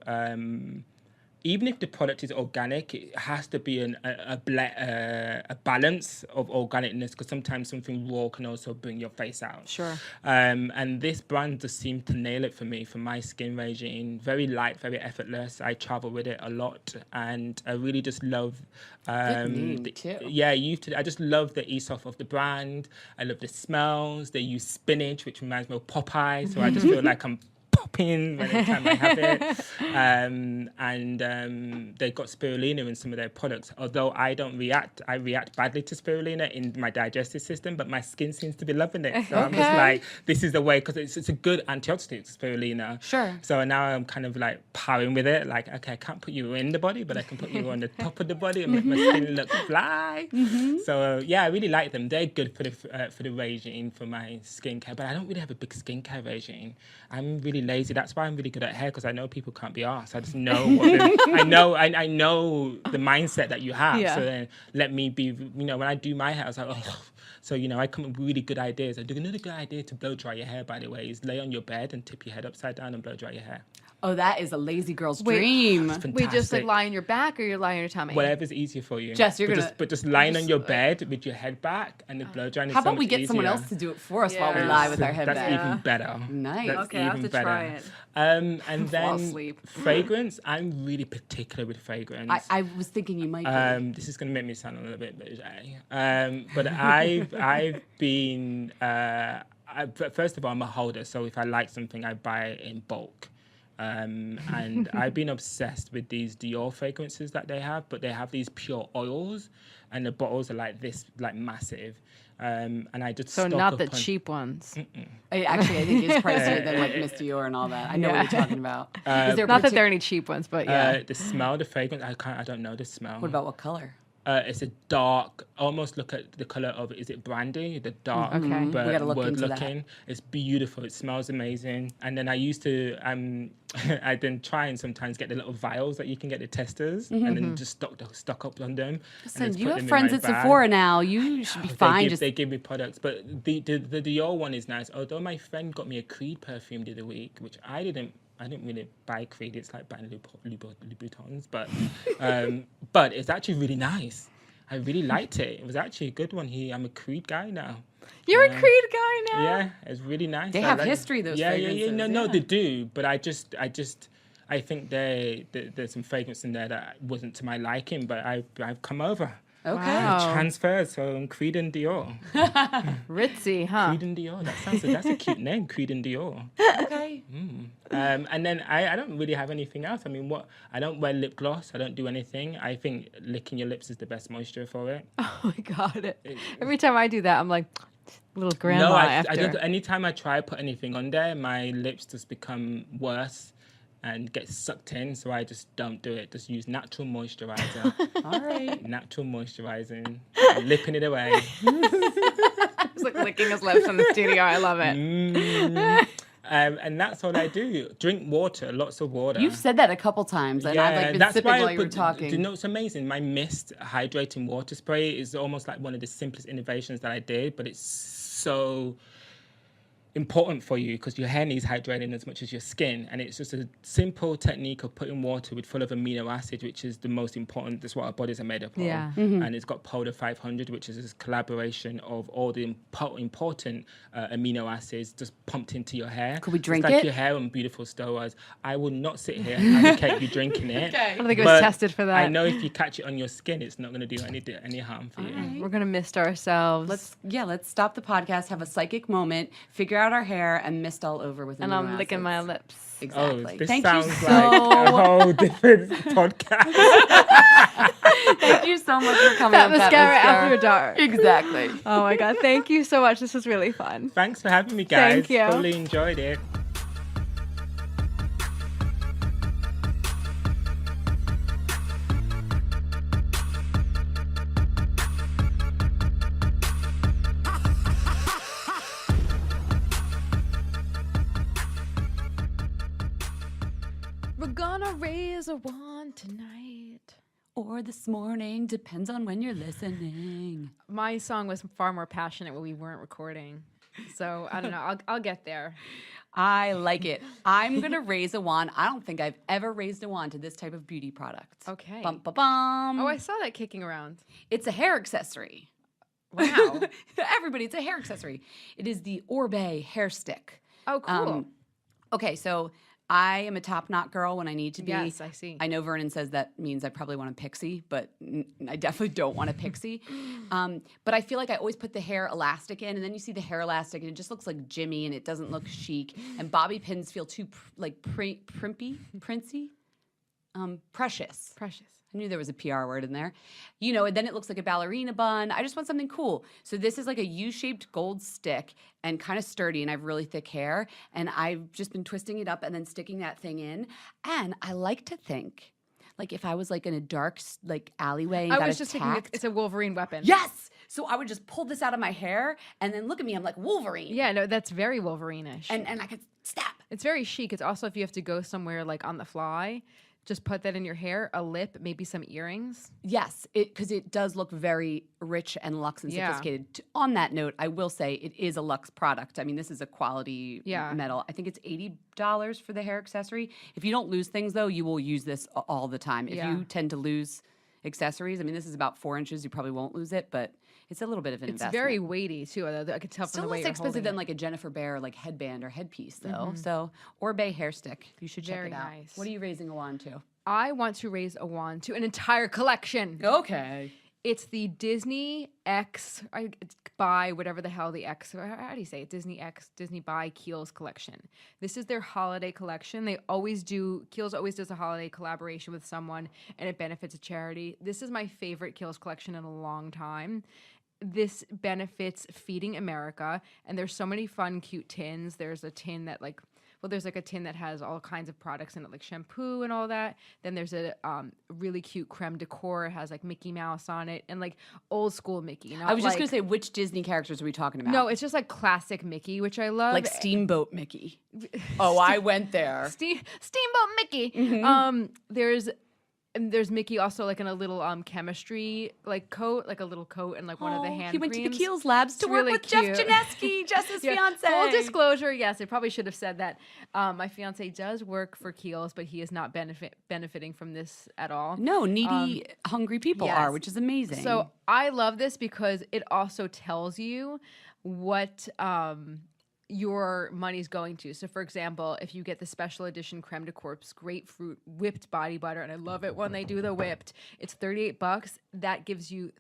even if the product is organic, it has to be a balance of organicness, because sometimes something raw can also bring your face out. Sure. And this brand just seemed to nail it for me, for my skin regime. Very light, very effortless. I travel with it a lot, and I really just love. name, too. Yeah, I just love the ethos of the brand. I love the smells. They use spinach, which reminds me of Popeye, so I just feel like I'm popping every time I have it. They've got spirulina in some of their products. Although I react badly to spirulina in my digestive system, but my skin seems to be loving it. So I'm just like, this is the way, because it's a good antioxidant, spirulina. Sure. So now I'm kind of like powering with it. Like, okay, I can't put you in the body, but I can put you on the top of the body and make my skin look fly. So yeah, I really like them. They're good for the regime, for my skincare. But I don't really have a big skincare regime. I'm really lazy. That's why I'm really good at hair, because I know people can't be arsed. I just know I know the mindset that you have. Yeah. So then let me be, when I do my hair, I was like, oh. So, I come up with really good ideas. Another good idea to blow dry your hair, by the way, is lay on your bed and tip your head upside down and blow dry your hair. Oh, that is a lazy girl's Wait. dream. It's Wait, just like fantastic. lie on your back, or you're lying on your tummy? Whatever's easier for you. Jess, you're but gonna- just, but just lying on your bed with your head back and the blow drying is How so about we much get someone easier. else to do it for us while we Yeah. lie with our head That's back? even better. Nice. That's Okay, I'll have even to try better. it. And Fall then asleep. fragrance. I'm really particular with fragrance. I was thinking you might be. This is going to make me sound a little bit bougie. But I've been. First of all, I'm a holder, so if I like something, I buy it in bulk. And I've been obsessed with these Dior fragrances that they have, but they have these pure oils, and the bottles are like this, like massive. And I just So stock not up the on- cheap ones. Actually, I think it's pricier than like Miss Dior and all that. I know what you're talking about. Is there Not that partic- there are any cheap ones, but yeah. The smell, the fragrance, I don't know the smell. What about what color? It's a dark, almost look at the color of, is it brandy? The dark, Okay. We but gotta look wood into that. looking. It's beautiful. It smells amazing. And then I used to, I then try and sometimes get the little vials that you can get the testers, and then just stock up on them. and Listen, just you put have them in friends my at bag. Sephora now. You should be fine. They give me products, but the Dior one is nice. Although my friend got me a Creed perfume the other week, which I didn't really buy Creed. It's like buying Louboutins, but it's actually really nice. I really liked it. It was actually a good one. I'm a Creed guy now. You're a Creed guy now. Yeah, it's really nice. They I have like- history, those Yeah. fragrances, No, yeah. they do. But I think there's some fragrance in there that wasn't to my liking, but I've come over. Okay. Wow. Transferred, so Creed and Dior. Ritzy, huh? Creed and Dior. That's a cute name, Creed and Dior. Okay. And then I don't really have anything else. I mean, I don't wear lip gloss. I don't do anything. I think licking your lips is the best moisture for it. Oh my god! Every time I do that, I'm like, little grandma No, after. I don't. Anytime I try put anything on there, my lips just become worse and get sucked in. So I just don't do it. Just use natural moisturizer. All right. Natural moisturizing, lipping it away. He's like licking his lips in the studio. I love it. And that's all I do. Drink water, lots of water. You've said that a couple times, and I've like been sipping while you were talking. Do you know what's amazing? My mist hydrating water spray is almost like one of the simplest innovations that I did, but it's so important for you because your hair needs hydrating as much as your skin, and it's just a simple technique of putting water with full of amino acid, which is the most important. That's what our bodies are made up of. Yeah. And it's got Polar 500, which is this collaboration of all the important amino acids just pumped into your hair. Could we drink it's like it? your hair on beautiful steroids. I will not sit here and advocate you drinking it. I don't think it was but tested for that. I know if you catch it on your skin, it's not going to do any harm for you. We're gonna mist ourselves. Let's stop the podcast, have a psychic moment, figure out our hair, and mist all over with and amino I'm licking my acids. lips. Exactly. Oh, this Thank sounds you like so a whole different podcast. Thank you so much for coming That with mascara after dark. Exactly. Oh my god! Thank you so much. This was really fun. Thanks for having me, guys. Thank you. Totally enjoyed it. We're gonna raise a wand tonight. Or this morning, depends on when you're listening. My song was far more passionate when we weren't recording. So I don't know. I'll get there. I like it. I'm going to raise a wand. I don't think I've ever raised a wand to this type of beauty product. Okay. Bum, ba, bum. Oh, I saw that kicking around. It's a hair accessory. Wow. Everybody, it's a hair accessory. It is the Orbe hair stick. Oh, cool. Okay, so I am a top knot girl when I need to be. Yes, I see. I know Vernon says that means I probably want a pixie, but I definitely don't want a pixie. But I feel like I always put the hair elastic in, and then you see the hair elastic, and it just looks like Jimmy, and it doesn't look chic. And bobby pins feel too princey, precious. Precious. I knew there was a PR word in there. You know, and then it looks like a ballerina bun. I just want something cool. So this is like a U-shaped gold stick and kind of sturdy, and I have really thick hair. And I've just been twisting it up and then sticking that thing in. And I like to think, like if I was like in a dark like alleyway and I got was just thinking attacked. it's a Wolverine weapon. Yes! So I would just pull this out of my hair and then look at me, I'm like Wolverine. Yeah, no, that's very Wolverine-ish. And I could stab. It's very chic. It's also if you have to go somewhere like on the fly, just put that in your hair, a lip, maybe some earrings. Yes, because it does look very rich and luxe and Yeah. sophisticated. On that note, I will say it is a luxe product. I mean, this is a quality Yeah. metal. I think it's $80 for the hair accessory. If you don't lose things, though, you will use this all the time. If Yeah. you tend to lose accessories, I mean, this is about 4 inches. You probably won't lose it, but it's a little bit of an It's investment. very weighty too. I could tell from Still the way less you're expensive holding than it. like a Jennifer Behr like headband or headpiece, though. So Orbe hair stick. You should check Very it out. nice. What are you raising a wand to? I want to raise a wand to an entire collection. Okay. It's the Disney X, it's by whatever the hell the X, how do you say it? Disney X, Disney by Kiehl's collection. This is their holiday collection. Kiehl's always does a holiday collaboration with someone and it benefits a charity. This is my favorite Kiehl's collection in a long time. This benefits Feeding America, and there's so many fun, cute tins. There's a tin that there's like a tin that has all kinds of products in it, like shampoo and all that. Then there's a really cute creme decor. It has like Mickey Mouse on it and like old school Mickey. I was just going to say, which Disney characters are we talking about? No, it's just like classic Mickey, which I love. Like Steamboat Mickey. Oh, I went there. Steamboat Mickey. There's Mickey also like in a little chemistry like coat, like a little coat and like one of the hand He went to the creams. Keels Labs to It's work really with Jeff cute. Janesky, Jess's fiance. Full disclosure, yes, I probably should have said that. My fiance does work for Kiehl's, but he is not benefiting from this at all. No, needy, hungry people yes. are, which is amazing. So I love this because it also tells you what your money's going to. So for example, if you get the special edition creme de corpse grapefruit whipped body butter, and I love it when they do the whipped, it's $38. That gives you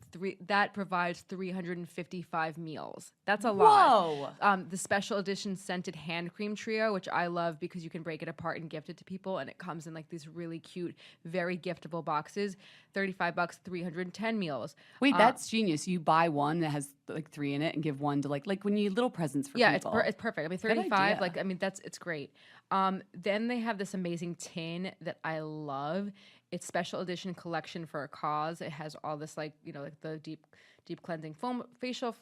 that provides 355 meals. That's a lot. Whoa. The special edition scented hand cream trio, which I love because you can break it apart and gift it to people, and it comes in like these really cute, very giftable boxes. $35, 310 meals. Wait, that's genius. You buy one that has like 3 in it and give one to like when you little presents for Yeah, people. it's perfect. I mean, Good 35, idea. it's great. Then they have this amazing tin that I love. It's special edition collection for a cause. It has all this like the deep cleansing foaming facial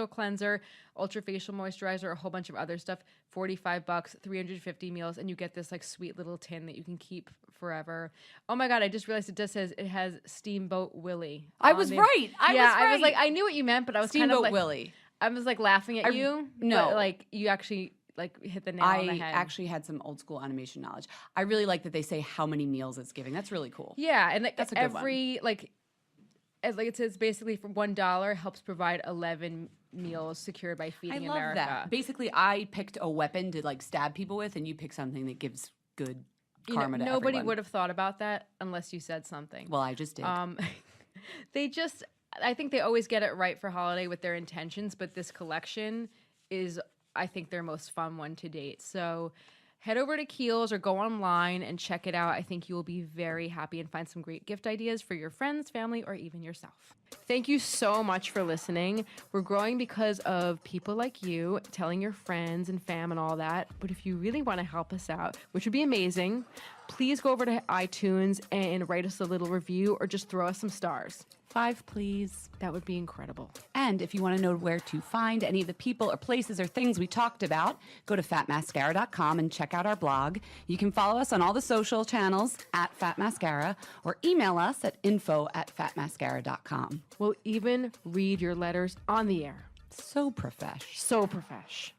cleanser, ultra facial moisturizer, a whole bunch of other stuff. $45, 350 meals, and you get this like sweet little tin that you can keep forever. Oh my God, I just realized it has Steamboat Willie. I was right. I was was like, right. I knew what you meant, but I was Steamboat kind of like, Willie. I was like laughing at you. no. but, like you actually like hit the nail on the I head. actually had some old school animation knowledge. I really like that they say how many meals it's giving. That's really cool. Yeah, and like That's a good every like it says basically for $1 helps provide 11 meals secured by I Feeding love America. that. Basically, I picked a weapon to like stab people with, and you pick something that gives good karma to Nobody everyone. would have thought about that unless you said something. Well, I just did. I think they always get it right for holiday with their intentions, but this collection is, I think, their most fun one to date. So head over to Kiehl's or go online and check it out. I think you will be very happy and find some great gift ideas for your friends, family, or even yourself. Thank you so much for listening. We're growing because of people like you telling your friends and fam and all that. But if you really want to help us out, which would be amazing, please go over to iTunes and write us a little review or just throw us some stars. 5, please. That would be incredible. And if you want to know where to find any of the people or places or things we talked about, go to fatmascara.com and check out our blog. You can follow us on all the social channels at fatmascara or email us at info@fatmascara.com. We'll even read your letters on the air. So profesh. So profesh.